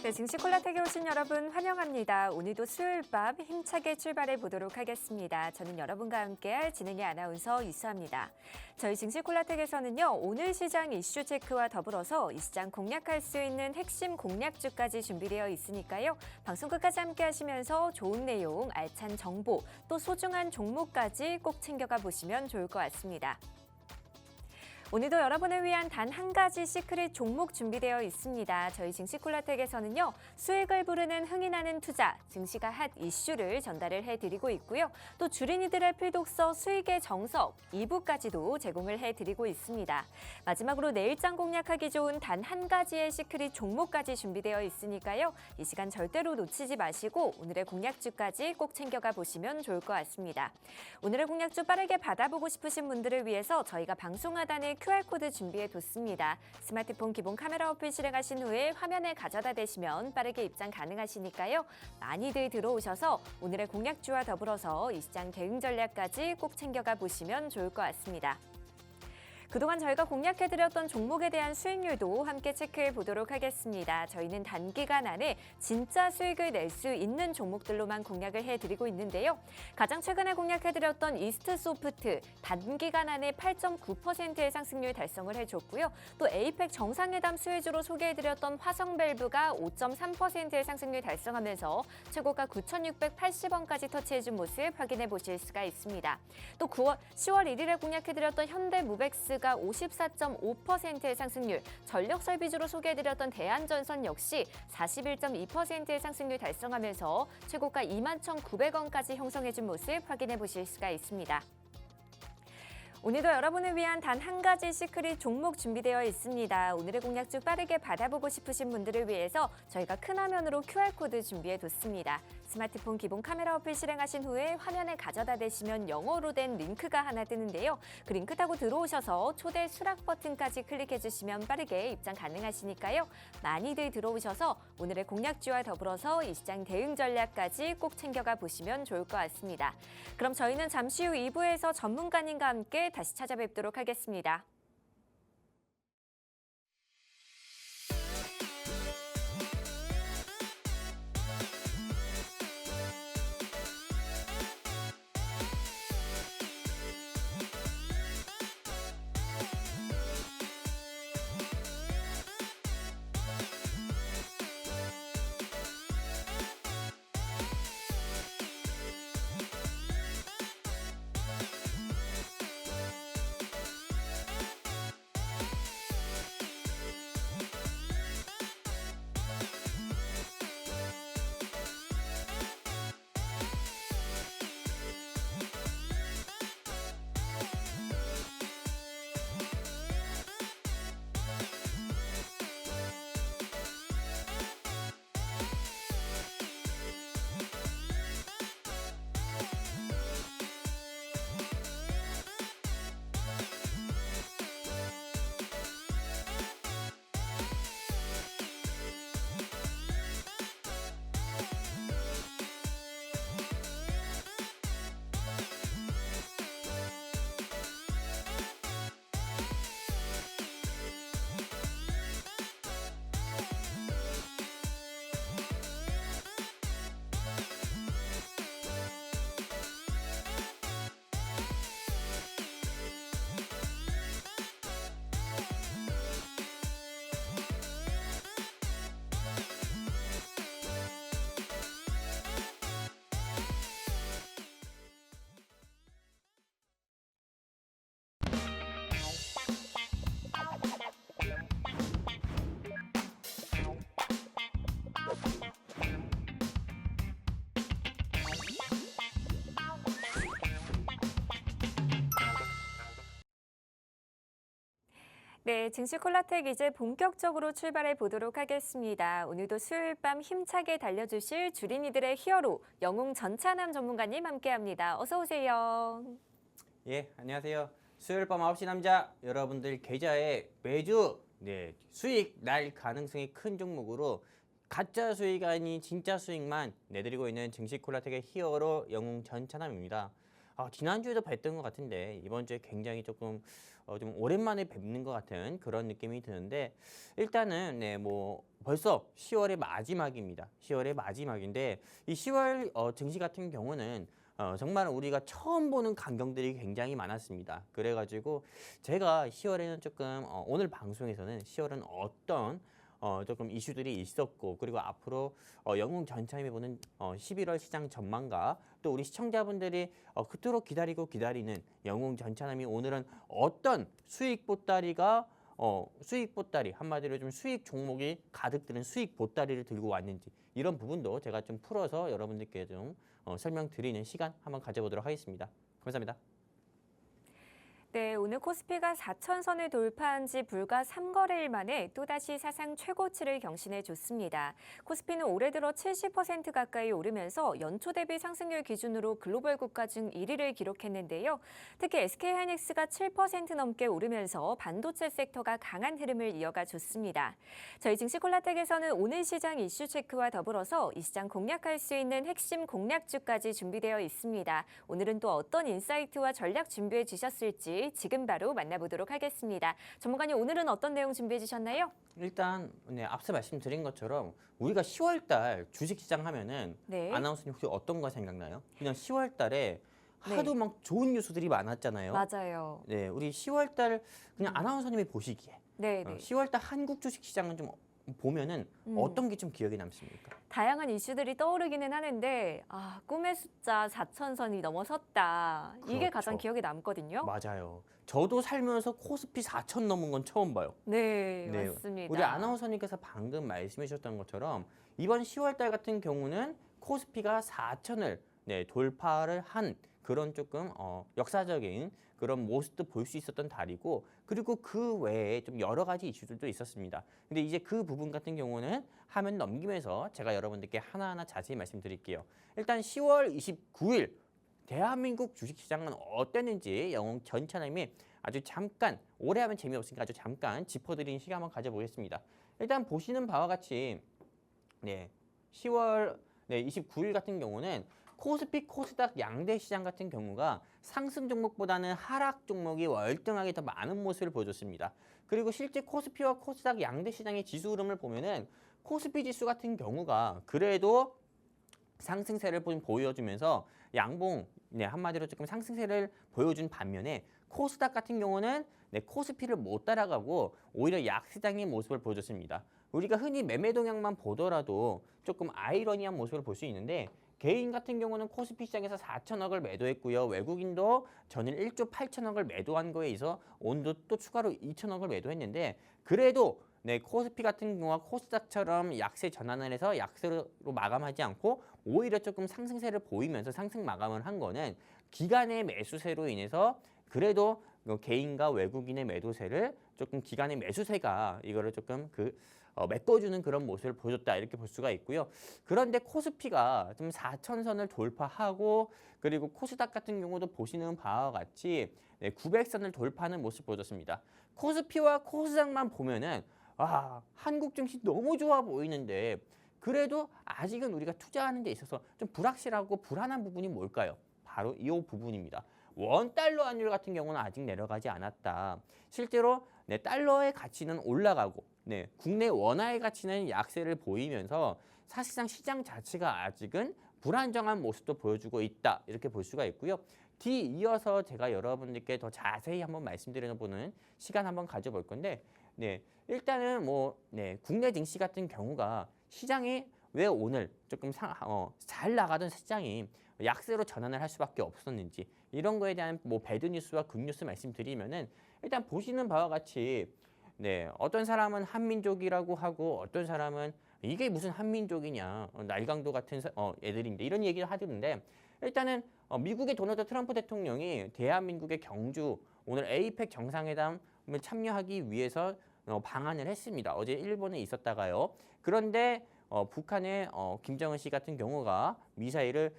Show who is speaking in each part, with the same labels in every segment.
Speaker 1: 네, 증시 콜라텍에 오신 여러분 환영합니다. 오늘도 수요일 밤 힘차게 출발해 보도록 하겠습니다. 저는 여러분과 함께할 진행의 아나운서 이수아입니다. 저희 증시 콜라텍에서는요, 오늘 시장 이슈 체크와 더불어서 이 시장 공략할 수 있는 핵심 공략주까지 준비되어 있으니까요. 방송 끝까지 함께 하시면서 좋은 내용, 알찬 정보, 또 소중한 종목까지 꼭 챙겨가 보시면 좋을 것 같습니다. 오늘도 여러분을 위한 단 한 가지 시크릿 종목 준비되어 있습니다. 저희 증시콜라텍에서는요, 수익을 부르는 흥이 나는 투자, 증시가 핫 이슈를 전달을 해드리고 있고요. 또 주린이들의 필독서 수익의 정석 2부까지도 제공을 해드리고 있습니다. 마지막으로 내일장 공략하기 좋은 단 한 가지의 시크릿 종목까지 준비되어 있으니까요. 이 시간 절대로 놓치지 마시고 오늘의 공략주까지 꼭 챙겨가 보시면 좋을 것 같습니다. 오늘의 공략주 빠르게 받아보고 싶으신 분들을 위해서 저희가 방송 하단에 QR코드 준비해뒀습니다. 스마트폰 기본 카메라 어플 실행하신 후에 화면에 가져다 대시면 빠르게 입장 가능하시니까요. 많이들 들어오셔서 오늘의 공략주와 더불어서 이 시장 대응 전략까지 꼭 챙겨가 보시면 좋을 것 같습니다. 그동안 저희가 공략해드렸던 종목에 대한 수익률도 함께 체크해 보도록 하겠습니다. 저희는 단기간 안에 진짜 수익을 낼 수 있는 종목들로만 공략을 해드리고 있는데요. 가장 최근에 공략해드렸던 이스트소프트 단기간 안에 8.9%의 상승률 달성을 해줬고요. 또 에이펙 정상회담 수혜주로 소개해드렸던 화성밸브가 5.3%의 상승률 달성하면서 최고가 9,680원까지 터치해준 모습 확인해 보실 수가 있습니다. 또 10월 1일에 공략해드렸던 현대무벡스 가 54.5%의 상승률, 전력설비주로 소개해드렸던 대한전선 역시 41.2%의 상승률 달성하면서 최고가 21,900원까지 형성해준 모습 확인해 보실 수가 있습니다. 오늘도 여러분을 위한 단 한 가지 시크릿 종목 준비되어 있습니다. 오늘의 공략주 빠르게 받아보고 싶으신 분들을 위해서 저희가 큰 화면으로 QR코드 준비해뒀습니다. 스마트폰 기본 카메라 어플 실행하신 후에 화면에 가져다 대시면 영어로 된 링크가 하나 뜨는데요. 그 링크 타고 들어오셔서 초대 수락 버튼까지 클릭해주시면 빠르게 입장 가능하시니까요. 많이들 들어오셔서 오늘의 공략주와 더불어서 이 시장 대응 전략까지 꼭 챙겨가 보시면 좋을 것 같습니다. 그럼 저희는 잠시 후 2부에서 전문가님과 함께 다시 찾아뵙도록 하겠습니다. 네, 증시 콜라텍 이제 본격적으로 출발해 보도록 하겠습니다. 오늘도 수요일 밤 힘차게 달려주실 주린이들의 히어로 영웅 전찬남 전문가님 함께합니다. 어서 오세요.
Speaker 2: 예, 안녕하세요. 수요일 밤 9시 남자 여러분들 계좌에 매주 수익 날 가능성이 큰 종목으로 가짜 수익 아닌 진짜 수익만 내드리고 있는 증시 콜라텍의 히어로 영웅 전찬남입니다. 지난주에도 뵀던 것 같은데 이번 주에 굉장히 조금 좀 오랜만에 뵙는 것 같은 그런 느낌이 드는데 일단은 뭐 벌써 10월의 마지막입니다. 10월의 마지막인데 이 10월 증시 같은 경우는 정말 우리가 처음 보는 광경들이 굉장히 많았습니다. 그래가지고 제가 10월에는 조금 오늘 방송에서는 10월은 어떤 조금 이슈들이 있었고 그리고 앞으로 영웅 전차임이 보는 11월 시장 전망과 또 우리 시청자분들이 그토록 기다리는 영웅 전차남이 오늘은 어떤 수익 보따리가 수익 보따리 한마디로 좀 수익 종목이 가득 드는 수익 보따리를 들고 왔는지 이런 부분도 제가 좀 풀어서 여러분들께 좀 설명드리는 시간 한번 가져보도록 하겠습니다. 감사합니다.
Speaker 1: 네, 오늘 코스피가 4천선을 돌파한 지 불과 3거래일 만에 또다시 사상 최고치를 경신해 줬습니다. 코스피는 올해 들어 70% 가까이 오르면서 연초 대비 상승률 기준으로 글로벌 국가 중 1위를 기록했는데요. 특히 SK하이닉스가 7% 넘게 오르면서 반도체 섹터가 강한 흐름을 이어가 줬습니다. 저희 증시콜라텍에서는 오늘 시장 이슈 체크와 더불어서 이 시장 공략할 수 있는 핵심 공략주까지 준비되어 있습니다. 오늘은 또 어떤 인사이트와 전략 준비해 주셨을지 지금 바로 만나보도록 하겠습니다. 전문가님, 오늘은 어떤 내용 준비해 주셨나요?
Speaker 2: 일단 앞서 말씀드린 것처럼 우리가 10월 달 주식시장 하면은
Speaker 1: 네.
Speaker 2: 아나운서님 혹시 어떤 거 생각나요? 그냥 10월 달에 하도 막 좋은 뉴스들이 많았잖아요.
Speaker 1: 맞아요.
Speaker 2: 네, 우리 10월 달 그냥 아나운서님이 보시기에
Speaker 1: 네,
Speaker 2: 10월 달 한국 주식시장은 좀 보면은 어떤 게 좀 기억에 남습니까?
Speaker 1: 다양한 이슈들이 떠오르기는 하는데 꿈의 숫자 4천선이 넘어섰다. 이게
Speaker 2: 그렇죠.
Speaker 1: 가장 기억에 남거든요.
Speaker 2: 맞아요. 저도 살면서 코스피 4천 넘은 건 처음 봐요.
Speaker 1: 네, 맞습니다.
Speaker 2: 우리 아나운서님께서 방금 말씀해 주셨던 것처럼 이번 10월 달 같은 경우는 코스피가 4천을 돌파를 한 그런 조금 역사적인 그런 모습도 볼 수 있었던 달이고 그리고 그 외에 좀 여러 가지 이슈들도 있었습니다. 근데 이제 그 부분 같은 경우는 화면 넘기면서 제가 여러분들께 하나하나 자세히 말씀드릴게요. 일단 10월 29일 대한민국 주식시장은 어땠는지 영웅 전차남이 아주 잠깐 오래 하면 재미없으니까 아주 잠깐 짚어드리는 시간 한번 가져보겠습니다. 일단 보시는 바와 같이 10월 29일 같은 경우는 코스피, 코스닥 양대 시장 같은 경우가 상승 종목보다는 하락 종목이 월등하게 더 많은 모습을 보여줬습니다. 그리고 실제 코스피와 코스닥 양대 시장의 지수 흐름을 보면은 코스피 지수 같은 경우가 그래도 상승세를 보여주면서 양봉 한마디로 조금 상승세를 보여준 반면에 코스닥 같은 경우는 코스피를 못 따라가고 오히려 약세장의 모습을 보여줬습니다. 우리가 흔히 매매 동향만 보더라도 조금 아이러니한 모습을 볼 수 있는데 개인 같은 경우는 코스피 시장에서 4천억을 매도했고요. 외국인도 전일 1조 8천억을 매도한 거에 있어 온도 또 추가로 2천억을 매도했는데 그래도 코스피 같은 경우와 코스닥처럼 약세 전환을 해서 약세로 마감하지 않고 오히려 조금 상승세를 보이면서 상승 마감을 한 거는 기간의 매수세로 인해서 그래도 개인과 외국인의 매도세를 조금 기간의 매수세가 이거를 조금 메꿔주는 그런 모습을 보여줬다 이렇게 볼 수가 있고요. 그런데 코스피가 좀 4천선을 돌파하고 그리고 코스닥 같은 경우도 보시는 바와 같이 900선을 돌파하는 모습 보여줬습니다. 코스피와 코스닥만 보면은 한국 증시 너무 좋아 보이는데 그래도 아직은 우리가 투자하는 데 있어서 좀 불확실하고 불안한 부분이 뭘까요? 바로 이 부분입니다. 원달러 환율 같은 경우는 아직 내려가지 않았다. 실제로 달러의 가치는 올라가고 국내 원화의 가치는 약세를 보이면서 사실상 시장 자체가 아직은 불안정한 모습도 보여주고 있다. 이렇게 볼 수가 있고요. 뒤이어서 제가 여러분들께 더 자세히 한번 말씀드려보는 시간 한번 가져볼 건데 일단은 국내 증시 같은 경우가 시장이 왜 오늘 조금 잘 나가던 시장이 약세로 전환을 할 수밖에 없었는지 이런 거에 대한 배드 뉴스와 굿 뉴스 말씀드리면은 일단 보시는 바와 같이 어떤 사람은 한민족이라고 하고 어떤 사람은 이게 무슨 한민족이냐 날강도 같은 애들인데 이런 얘기를 하던데 일단은 미국의 도널드 트럼프 대통령이 대한민국의 경주 오늘 에이펙 정상회담을 참여하기 위해서 방한을 했습니다. 어제 일본에 있었다가요. 그런데 북한의 김정은 씨 같은 경우가 미사일을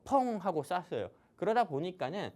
Speaker 2: 펑 하고 쐈어요. 그러다 보니까는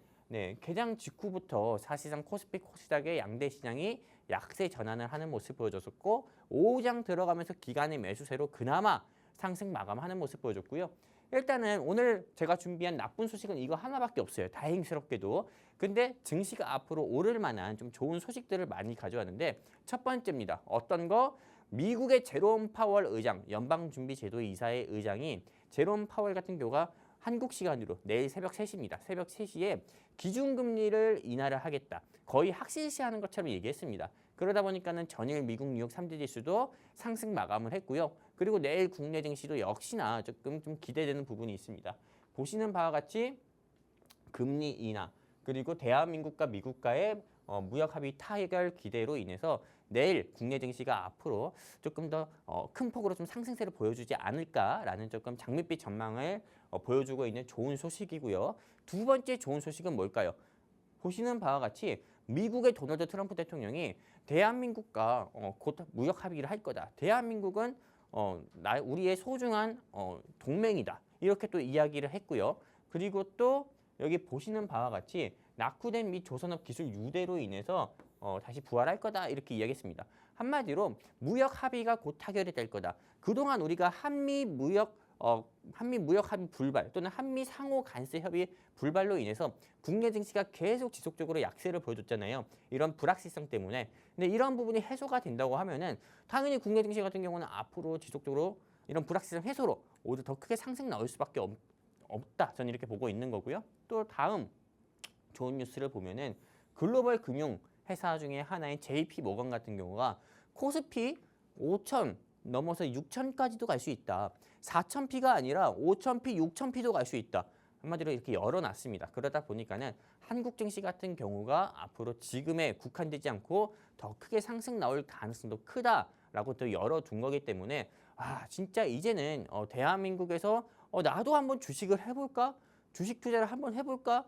Speaker 2: 개장 직후부터 사실상 코스피 코스닥의 양대 시장이 약세 전환을 하는 모습 보여줬었고 오후장 들어가면서 기간의 매수세로 그나마 상승 마감하는 모습 보여줬고요. 일단은 오늘 제가 준비한 나쁜 소식은 이거 하나밖에 없어요. 다행스럽게도. 근데 증시가 앞으로 오를 만한 좀 좋은 소식들을 많이 가져왔는데 첫 번째입니다. 어떤 거? 미국의 제롬 파월 의장, 연방준비제도 이사의 의장이 제롬 파월 같은 경우가 한국 시간으로 내일 새벽 3시입니다. 새벽 3시에 기준금리를 인하를 하겠다. 거의 확실시하는 것처럼 얘기했습니다. 그러다 보니까는 전일 미국 뉴욕 3대 지수도 상승 마감을 했고요. 그리고 내일 국내 증시도 역시나 조금 좀 기대되는 부분이 있습니다. 보시는 바와 같이 금리 인하 그리고 대한민국과 미국과의 무역 합의 타결 기대로 인해서 내일 국내 증시가 앞으로 조금 더 큰 폭으로 좀 상승세를 보여주지 않을까라는 조금 장밋빛 전망을 보여주고 있는 좋은 소식이고요. 두 번째 좋은 소식은 뭘까요? 보시는 바와 같이 미국의 도널드 트럼프 대통령이 대한민국과 곧 무역 합의를 할 거다. 대한민국은 우리의 소중한 동맹이다. 이렇게 또 이야기를 했고요. 그리고 또 여기 보시는 바와 같이 낙후된 미 조선업 기술 유대로 인해서 다시 부활할 거다 이렇게 이야기했습니다. 한마디로 무역 합의가 곧 타결이 될 거다. 그동안 우리가 한미 무역 합의 불발 또는 한미 상호 관세 협의 불발로 인해서 국내 증시가 계속 지속적으로 약세를 보여줬잖아요. 이런 불확실성 때문에. 근데 이런 부분이 해소가 된다고 하면은 당연히 국내 증시 같은 경우는 앞으로 지속적으로 이런 불확실성 해소로 오히려 더 크게 상승 나올 수밖에 없다. 저는 이렇게 보고 있는 거고요. 또 다음 좋은 뉴스를 보면은 글로벌 금융 회사 중에 하나인 JP 모건 같은 경우가 코스피 5,000 넘어서 6,000까지도 갈 수 있다. 4,000P가 아니라 5,000P, 6,000P도 갈 수 있다. 한마디로 이렇게 열어놨습니다. 그러다 보니까는 한국 증시 같은 경우가 앞으로 지금에 국한되지 않고 더 크게 상승 나올 가능성도 크다라고 또 열어둔 거기 때문에 진짜 이제는 대한민국에서 나도 한번 주식을 해볼까? 주식 투자를 한번 해볼까?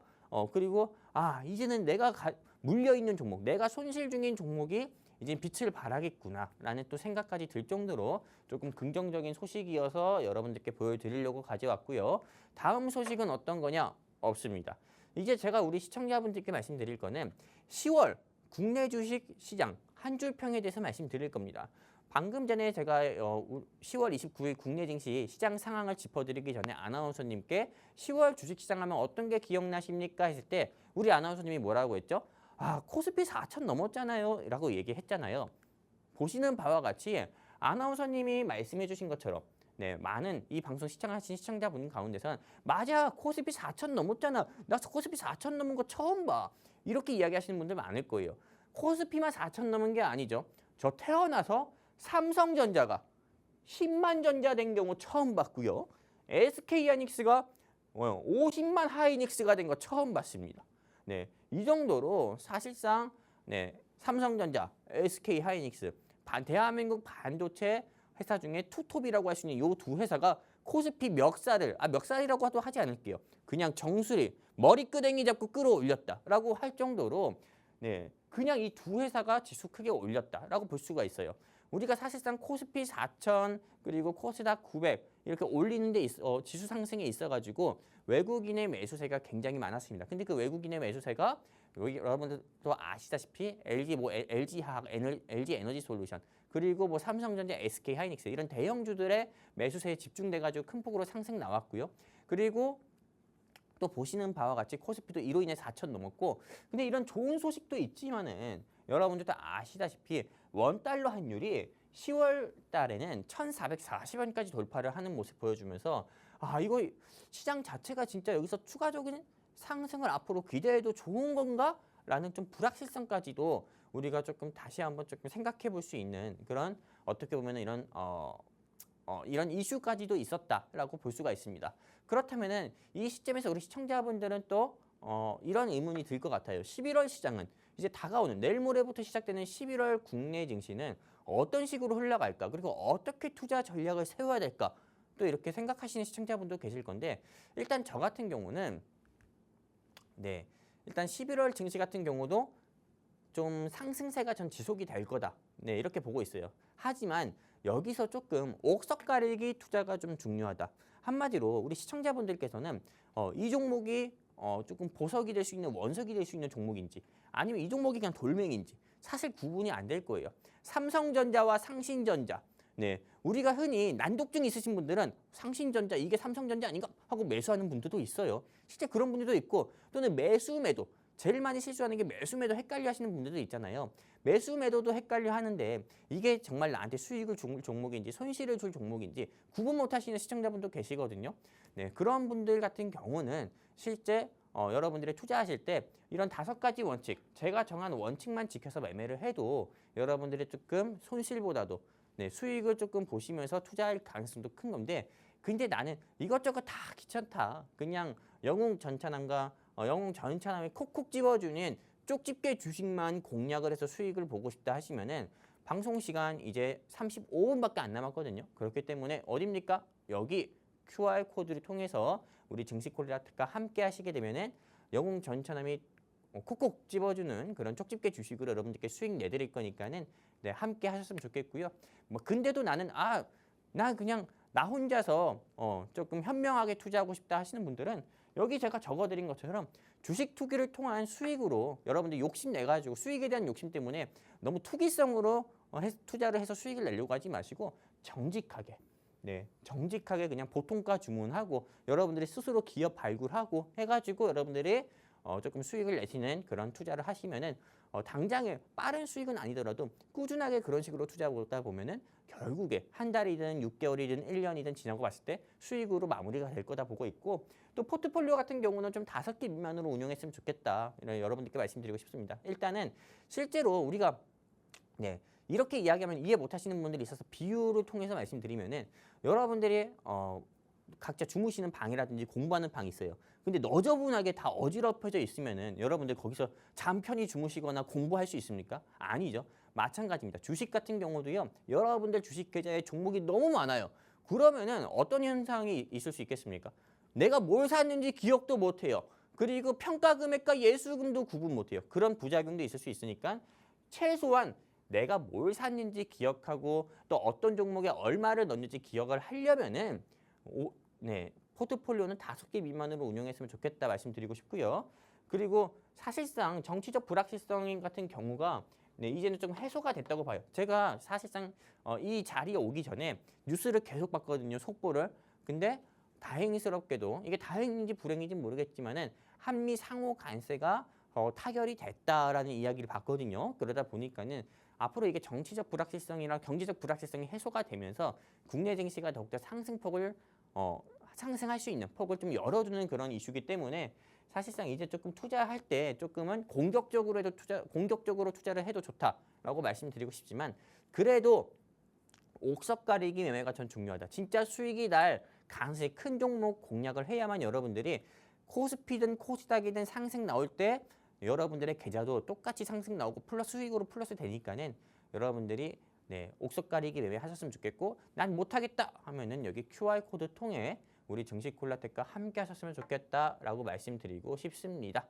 Speaker 2: 그리고 이제는 내가 물려있는 종목, 내가 손실 중인 종목이 이제 빛을 발하겠구나라는 또 생각까지 들 정도로 조금 긍정적인 소식이어서 여러분들께 보여드리려고 가져왔고요. 다음 소식은 어떤 거냐? 없습니다. 이제 제가 우리 시청자분들께 말씀드릴 거는 10월 국내 주식 시장 한 줄 평에 대해서 말씀드릴 겁니다. 방금 전에 제가 10월 29일 국내 증시 시장 상황을 짚어드리기 전에 아나운서님께 10월 주식시장 하면 어떤 게 기억나십니까? 했을 때 우리 아나운서님이 뭐라고 했죠? 코스피 4,000 넘었잖아요 라고 얘기했잖아요. 보시는 바와 같이 아나운서님이 말씀해 주신 것처럼 많은 이 방송 시청하신 시청자분 가운데서는 맞아 코스피 4,000 넘었잖아. 나 코스피 4,000 넘은 거 처음 봐. 이렇게 이야기하시는 분들 많을 거예요. 코스피만 4,000 넘은 게 아니죠. 저 태어나서 삼성전자가 10만 전자 된 경우 처음 봤고요. SK하이닉스가 50만 하이닉스가 된 거 처음 봤습니다. 이 정도로 사실상 삼성전자, SK하이닉스, 대한민국 반도체 회사 중에 투톱이라고 할 수 있는 이 두 회사가 코스피 멱살이라고 하지 않을게요. 그냥 정수리, 머리끄댕이 잡고 끌어올렸다라고 할 정도로 그냥 이 두 회사가 지수 크게 올렸다라고 볼 수가 있어요. 우리가 사실상 코스피 4,000 그리고 코스닥 900 이렇게 올리는 데 지수 상승에 있어가지고 외국인의 매수세가 굉장히 많았습니다. 근데 그 외국인의 매수세가 여러분들도 아시다시피 LG화학, LG 에너지 솔루션 그리고 삼성전자, SK하이닉스 이런 대형주들의 매수세에 집중돼가지고 큰 폭으로 상승 나왔고요. 그리고 또 보시는 바와 같이 코스피도 이로 인해 4,000 넘었고 근데 이런 좋은 소식도 있지만은 여러분들도 아시다시피 원달러 환율이 10월 달에는 1,440원까지 돌파를 하는 모습 보여주면서 이거 시장 자체가 진짜 여기서 추가적인 상승을 앞으로 기대해도 좋은 건가? 라는 좀 불확실성까지도 우리가 조금 다시 한번 조금 생각해 볼 수 있는 그런 어떻게 보면 이런 이슈까지도 있었다라고 볼 수가 있습니다. 그렇다면은 이 시점에서 우리 시청자분들은 또 이런 의문이 들 것 같아요. 11월 시장은 이제 다가오는 내일 모레부터 시작되는 11월 국내 증시는 어떤 식으로 흘러갈까? 그리고 어떻게 투자 전략을 세워야 될까? 또 이렇게 생각하시는 시청자분도 계실 건데 일단 저 같은 경우는 일단 11월 증시 같은 경우도 좀 상승세가 전 지속이 될 거다. 이렇게 보고 있어요. 하지만 여기서 조금 옥석 가리기 투자가 좀 중요하다. 한마디로 우리 시청자분들께서는 이 종목이 조금 보석이 될 수 있는 원석이 될 수 있는 종목인지 아니면 이 종목이 그냥 돌멩인지 사실 구분이 안 될 거예요. 삼성전자와 상신전자 네, 우리가 흔히 난독증 있으신 분들은 상신전자 이게 삼성전자 아닌가 하고 매수하는 분들도 있어요. 실제 그런 분들도 있고 또는 매도 제일 많이 실수하는 게 매도 헷갈려 하시는 분들도 있잖아요. 매도도 헷갈려 하는데 이게 정말 나한테 수익을 줄 종목인지 손실을 줄 종목인지 구분 못 하시는 시청자분도 계시거든요. 네, 그런 분들 같은 경우는 실제 여러분들이 투자하실 때 이런 5가지 원칙, 제가 정한 원칙만 지켜서 매매를 해도 여러분들이 조금 손실보다도 네, 수익을 조금 보시면서 투자할 가능성도 큰 건데 근데 나는 이것저것 다 귀찮다. 그냥 영웅 전찬함에 콕콕 집어주는 쪽집게 주식만 공략을 해서 수익을 보고 싶다 하시면은 방송 시간 이제 35분밖에 안 남았거든요. 그렇기 때문에 어딥니까? 여기 QR코드를 통해서 우리 증시콜라텍과 함께 하시게 되면은 영웅 전찬함이 콕콕 집어주는 그런 쪽집게 주식으로 여러분들께 수익 내드릴 거니까는 네, 함께 하셨으면 좋겠고요. 뭐 근데도 나는 나 그냥 나 혼자서 조금 현명하게 투자하고 싶다 하시는 분들은 여기 제가 적어드린 것처럼 주식 투기를 통한 수익으로 여러분들 욕심 내가지고 수익에 대한 욕심 때문에 너무 투기성으로 투자를 해서 수익을 내려고 하지 마시고 정직하게 정직하게 그냥 보통가 주문하고 여러분들이 스스로 기업 발굴하고 해가지고 여러분들이 조금 수익을 내시는 그런 투자를 하시면은 당장에 빠른 수익은 아니더라도 꾸준하게 그런 식으로 투자하다 보면은 결국에 한 달이든 6개월이든 1년이든 지나고 봤을 때 수익으로 마무리가 될 거다 보고 있고 또 포트폴리오 같은 경우는 좀 5개 미만으로 운영했으면 좋겠다. 여러분들께 말씀드리고 싶습니다. 일단은 실제로 우리가 이렇게 이야기하면 이해 못 하시는 분들이 있어서 비유를 통해서 말씀드리면은 여러분들이 각자 주무시는 방이라든지 공부하는 방이 있어요. 근데 너저분하게 다 어지럽혀져 있으면은 여러분들 거기서 잠 편히 주무시거나 공부할 수 있습니까? 아니죠. 마찬가지입니다. 주식 같은 경우도요. 여러분들 주식 계좌에 종목이 너무 많아요. 그러면은 어떤 현상이 있을 수 있겠습니까? 내가 뭘 샀는지 기억도 못 해요. 그리고 평가 금액과 예수금도 구분 못 해요. 그런 부작용도 있을 수 있으니까 최소한 내가 뭘 샀는지 기억하고 또 어떤 종목에 얼마를 넣는지 기억을 하려면은 포트폴리오는 5개 미만으로 운영했으면 좋겠다 말씀드리고 싶고요. 그리고 사실상 정치적 불확실성 같은 경우가 이제는 좀 해소가 됐다고 봐요. 제가 사실상 이 자리에 오기 전에 뉴스를 계속 봤거든요. 속보를. 근데 다행스럽게도 이게 다행인지 불행인지 모르겠지만은 한미 상호 관세가 타결이 됐다라는 이야기를 봤거든요. 그러다 보니까는 앞으로 이게 정치적 불확실성이나 경제적 불확실성이 해소가 되면서 국내 증시가 더욱더 상승폭을 상승할 수 있는 폭을 좀 열어두는 그런 이슈이기 때문에 사실상 이제 조금 투자할 때 조금은 공격적으로 투자를 해도 좋다라고 말씀드리고 싶지만 그래도 옥석 가리기 매매가 전 중요하다. 진짜 수익이 날 가능성이 큰 종목 공략을 해야만 여러분들이 코스피든 코스닥이든 상승 나올 때 여러분들의 계좌도 똑같이 상승 나오고 수익으로 플러스 되니까는 여러분들이 옥석 가리기 매매 하셨으면 좋겠고 난 못하겠다 하면은 여기 QR코드 통해 우리 증시콜라텍과 함께 하셨으면 좋겠다라고 말씀드리고 싶습니다.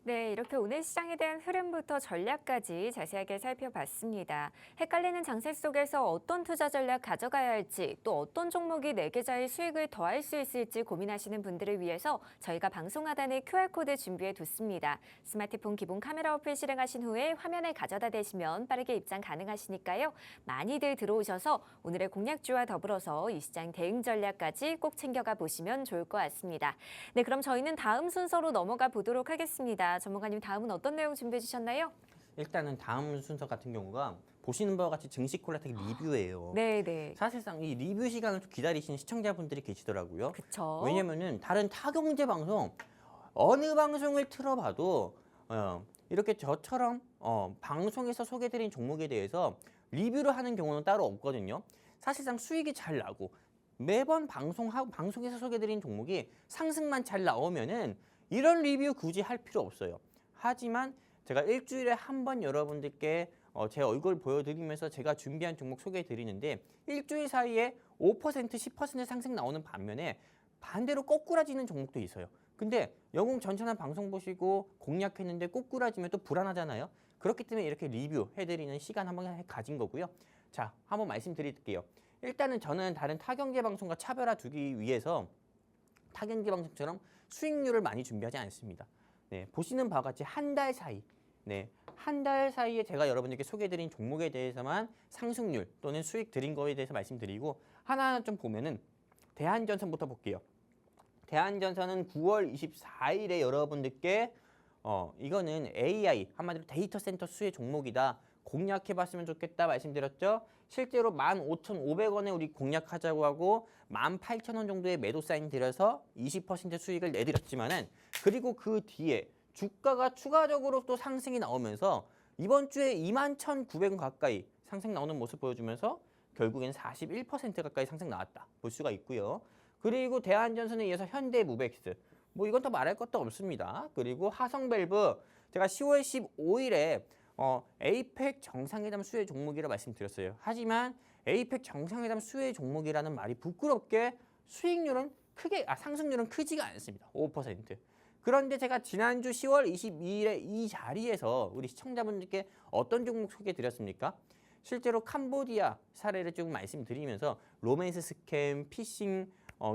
Speaker 1: 네, 이렇게 오늘 시장에 대한 흐름부터 전략까지 자세하게 살펴봤습니다. 헷갈리는 장세 속에서 어떤 투자 전략 가져가야 할지 또 어떤 종목이 내 계좌의 수익을 더할 수 있을지 고민하시는 분들을 위해서 저희가 방송 하단에 QR코드 준비해 뒀습니다. 스마트폰 기본 카메라 어플 실행하신 후에 화면에 가져다 대시면 빠르게 입장 가능하시니까요. 많이들 들어오셔서 오늘의 공략주와 더불어서 이 시장 대응 전략까지 꼭 챙겨가 보시면 좋을 것 같습니다. 네, 그럼 저희는 다음 순서로 넘어가 보도록 하겠습니다. 전문가님 다음은 어떤 내용 준비해 주셨나요?
Speaker 2: 일단은 다음 순서 같은 경우가 보시는 바와 같이 증시콜라텍 리뷰예요.
Speaker 1: 네.
Speaker 2: 사실상 이 리뷰 시간을 좀 기다리시는 시청자분들이 계시더라고요.
Speaker 1: 그렇죠.
Speaker 2: 왜냐면은 다른 타경제 방송 어느 방송을 틀어봐도 이렇게 저처럼 방송에서 소개드린 종목에 대해서 리뷰를 하는 경우는 따로 없거든요. 사실상 수익이 잘 나고 매번 방송에서 소개드린 종목이 상승만 잘 나오면은 이런 리뷰 굳이 할 필요 없어요. 하지만 제가 일주일에 한 번 여러분들께 제 얼굴 보여드리면서 제가 준비한 종목 소개해 드리는데 일주일 사이에 5%, 10% 상승 나오는 반면에 반대로 꼬꾸라지는 종목도 있어요. 근데 영웅 전천한 방송 보시고 공략했는데 꼬꾸라지면 또 불안하잖아요. 그렇기 때문에 이렇게 리뷰해드리는 시간 한번 가진 거고요. 자, 한번 말씀드릴게요. 일단은 저는 다른 타경제 방송과 차별화 두기 위해서 타경제 방송처럼 수익률을 많이 준비하지 않습니다. 보시는 바와 같이 한 달 사이 네, 한 달 사이에 제가 여러분들께 소개해드린 종목에 대해서만 상승률 또는 수익 드린 거에 대해서 말씀드리고 하나하나 좀 보면은 대한전선부터 볼게요. 대한전선은 9월 24일에 여러분들께 이거는 AI 한마디로 데이터 센터 수혜 종목이다. 공략해봤으면 좋겠다 말씀드렸죠. 실제로 15,500원에 우리 공략하자고 하고 18,000원 정도의 매도 사인 들여서 20% 수익을 내드렸지만은 그리고 그 뒤에 주가가 추가적으로 또 상승이 나오면서 이번 주에 21,900원 가까이 상승 나오는 모습 보여주면서 결국엔 41% 가까이 상승 나왔다 볼 수가 있고요. 그리고 대한전선에 이어서 현대무벡스 뭐 이건 더 말할 것도 없습니다. 그리고 화성밸브 제가 10월 15일에 에이펙 정상회담 수혜 종목이라 말씀드렸어요. 하지만 에이펙 정상회담 수혜 종목이라는 말이 부끄럽게 수익률은 상승률은 크지가 않습니다. 5%. 그런데 제가 지난주 10월 22일에 이 자리에서 우리 시청자분들께 어떤 종목 소개해드렸습니까? 실제로 캄보디아 사례를 좀 말씀드리면서 로맨스 스캠, 피싱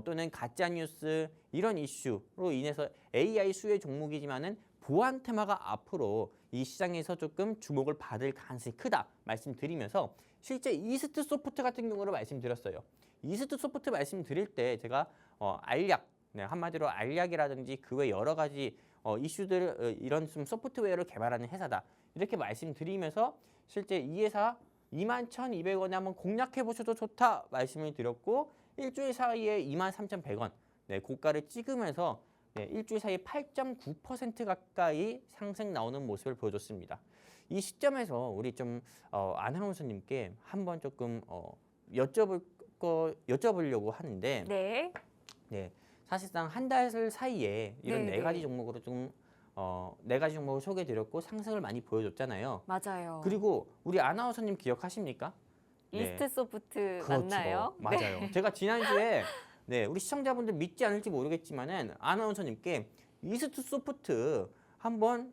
Speaker 2: 또는 가짜뉴스 이런 이슈로 인해서 AI 수혜 종목이지만은 보안 테마가 앞으로 이 시장에서 조금 주목을 받을 가능성이 크다 말씀드리면서 실제 이스트 소프트 같은 경우를 말씀드렸어요. 이스트 소프트 말씀드릴 때 제가 알약, 한마디로 알약이라든지 그 외 여러 가지 이슈들 이런 좀 소프트웨어를 개발하는 회사다 이렇게 말씀드리면서 실제 이 회사 21,200원에 한번 공략해 보셔도 좋다 말씀을 드렸고 일주일 사이에 23,100원 고가를 찍으면서 일주일 사이에 8.9% 가까이 상승 나오는 모습을 보여줬습니다. 이 시점에서 우리 좀 아나운서님께 한번 조금 여쭤보려고 하는데 네, 사실상 한 달 사이에 이런 네 가지 종목으로 좀 네 가지 종목을 소개해드렸고 상승을 많이 보여줬잖아요.
Speaker 1: 맞아요.
Speaker 2: 그리고 우리 아나운서님 기억하십니까?
Speaker 1: 이스트 소프트
Speaker 2: 그렇죠.
Speaker 1: 맞나요?
Speaker 2: 맞아요. 제가 지난주에 우리 시청자분들 믿지 않을지 모르겠지만은 아나운서님께 이스트 소프트 한번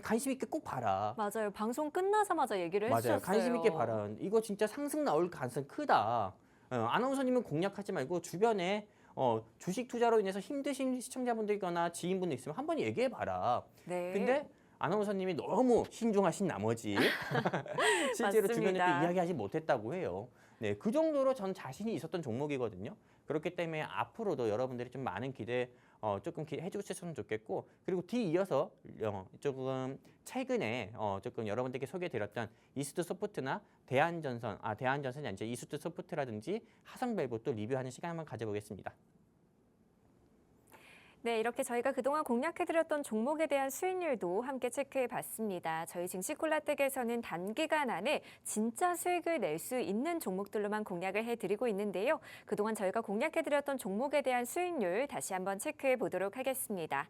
Speaker 2: 관심 있게 꼭 봐라.
Speaker 1: 맞아요. 방송 끝나자마자 얘기를
Speaker 2: 맞아요.
Speaker 1: 해주셨어요.
Speaker 2: 관심 있게 봐라. 이거 진짜 상승 나올 가능성이 크다. 아나운서님은 공략하지 말고 주변에 주식 투자로 인해서 힘드신 시청자분들이거나 지인분들 있으면 한번 얘기해 봐라.
Speaker 1: 네.
Speaker 2: 근데 아나운서님이 너무 신중하신 나머지 실제로 주변에 또 이야기하지 못했다고 해요. 네, 그 정도로 전 자신이 있었던 종목이거든요. 그렇기 때문에 앞으로도 여러분들이 좀 많은 기대 조금 해주셨으면 좋겠고 그리고 뒤이어서 조금 최근에 조금 여러분들께 소개해드렸던 이스트 소프트나 대한전선이 아니죠. 이스트 소프트라든지 화성밸브 또 리뷰하는 시간 한번 가져보겠습니다.
Speaker 1: 네, 이렇게 저희가 그동안 공략해드렸던 종목에 대한 수익률도 함께 체크해봤습니다. 저희 증시콜라텍에서는 단기간 안에 진짜 수익을 낼 수 있는 종목들로만 공략을 해드리고 있는데요. 그동안 저희가 공략해드렸던 종목에 대한 수익률 다시 한번 체크해보도록 하겠습니다.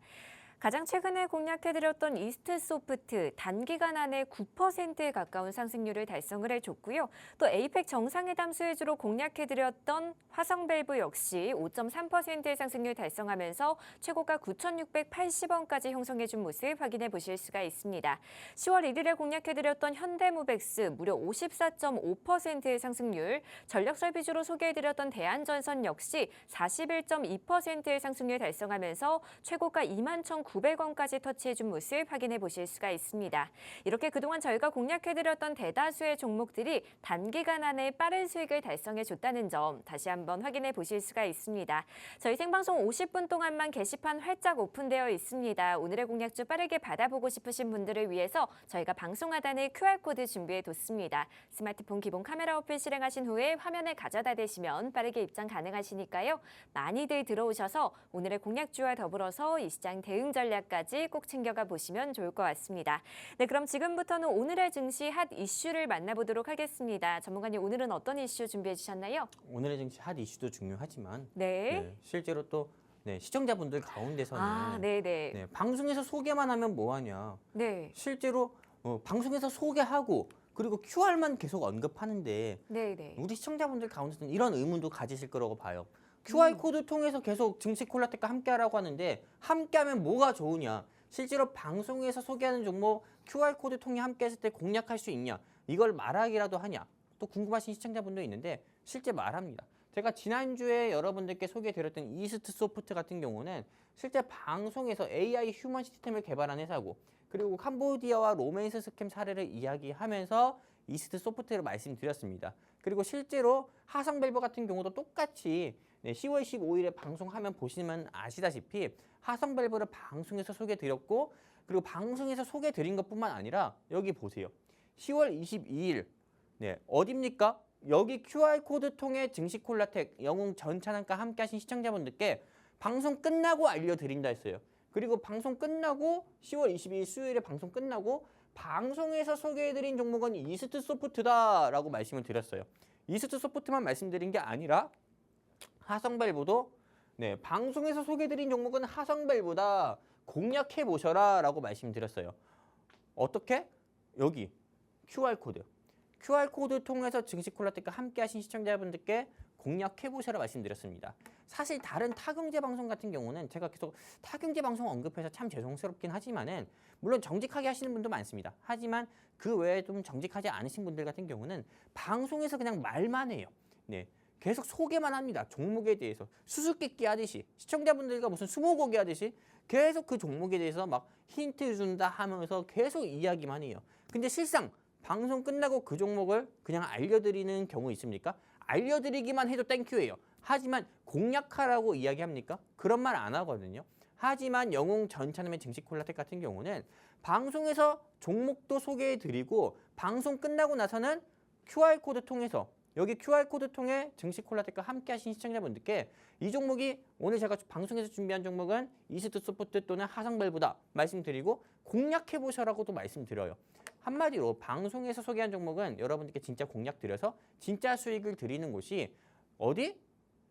Speaker 1: 가장 최근에 공략해드렸던 이스트 소프트 단기간 안에 9%에 가까운 상승률을 달성을 해줬고요. 또 에이펙 정상회담 수혜주로 공략해드렸던 화성밸브 역시 5.3%의 상승률 달성하면서 최고가 9,680원까지 형성해준 모습 확인해 보실 수가 있습니다. 10월 1일에 공략해드렸던 현대무벡스 무려 54.5%의 상승률, 전력설비주로 소개해드렸던 대한전선 역시 41.2%의 상승률 달성하면서 최고가 21,900원까지 터치해준 모습 확인해 보실 수가 있습니다. 이렇게 그동안 저희가 공략해드렸던 대다수의 종목들이 단기간 안에 빠른 수익을 달성해줬다는 점 다시 한번 확인해 보실 수가 있습니다. 저희 생방송 50분 동안만 게시판 활짝 오픈되어 있습니다. 오늘의 공략주 빠르게 받아보고 싶으신 분들을 위해서 저희가 방송 하단에 QR코드 준비해뒀습니다. 스마트폰 기본 카메라 오픈 실행하신 후에 화면에 가져다 대시면 빠르게 입장 가능하시니까요. 많이들 들어오셔서 오늘의 공략주와 더불어서 이 시장 대응 전략까지 꼭 챙겨가 보시면 좋을 것 같습니다. 네, 그럼 지금부터는 오늘의 증시 핫 이슈를 만나보도록 하겠습니다. 전문가님, 오늘은 어떤 이슈 준비해 주셨나요?
Speaker 2: 오늘의 증시 핫 이슈도 중요하지만 실제로 또 시청자분들 가운데서는 방송에서 소개만 하면 뭐하냐. 실제로 방송에서 소개하고 그리고 QR만 계속 언급하는데 우리 시청자분들 가운데서는 이런 의문도 가지실 거라고 봐요. QR코드 통해서 계속 증시콜라텍과 함께하라고 하는데 함께하면 뭐가 좋으냐. 실제로 방송에서 소개하는 종목 QR코드 통해 함께했을 때 공략할 수 있냐. 이걸 말하기라도 하냐. 또 궁금하신 시청자분도 있는데 실제 말합니다. 제가 지난주에 여러분들께 소개해드렸던 이스트 소프트 같은 경우는 실제 방송에서 AI 휴먼 시스템을 개발한 회사고 그리고 캄보디아와 로맨스 스캠 사례를 이야기하면서 이스트 소프트를 말씀드렸습니다. 그리고 실제로 하성밸브 같은 경우도 똑같이 10월 15일에 방송하면 보시면 아시다시피 하성밸브를 방송에서 소개드렸고 그리고 방송에서 소개드린 것뿐만 아니라 여기 보세요. 10월 22일 어딥니까? 여기 QR코드 통해 증시콜라텍 영웅 전찬환과 함께 하신 시청자분들께 방송 끝나고 알려드린다 했어요. 그리고 방송 끝나고 10월 22일 수요일에 방송 끝나고 방송에서 소개해드린 종목은 이스트 소프트다라고 말씀을 드렸어요. 이스트 소프트만 말씀드린 게 아니라 하성밸브도 방송에서 소개해드린 종목은 하성밸브다. 공략해 보셔라 라고 말씀드렸어요. 어떻게? 여기 QR코드 통해서 증시콜라텍과 함께 하신 시청자분들께 공략해 보셔라 말씀드렸습니다. 사실 다른 타경제 방송 같은 경우는 제가 계속 타경제 방송 언급해서 참 죄송스럽긴 하지만은 물론 정직하게 하시는 분도 많습니다. 하지만 그 외에 좀 정직하지 않으신 분들 같은 경우는 방송에서 그냥 말만 해요. 계속 소개만 합니다. 종목에 대해서 수수께끼 하듯이 시청자분들과 무슨 스무고개 하듯이 계속 그 종목에 대해서 막 힌트 준다 하면서 계속 이야기만 해요. 근데 실상 방송 끝나고 그 종목을 그냥 알려드리는 경우 있습니까? 알려드리기만 해도 땡큐예요. 하지만 공략하라고 이야기합니까? 그런 말 안 하거든요. 하지만 영웅 전찬음의 증시콜라텍 같은 경우는 방송에서 종목도 소개해드리고 방송 끝나고 나서는 QR코드 통해서 여기 QR코드 통해 증시콜라텍과 함께 하신 시청자분들께 이 종목이 오늘 제가 방송에서 준비한 종목은 이스트 소프트 또는 하성밸브다 말씀드리고 공략해 보셔라고도 말씀드려요. 한마디로 방송에서 소개한 종목은 여러분들께 진짜 공략 드려서 진짜 수익을 드리는 곳이 어디?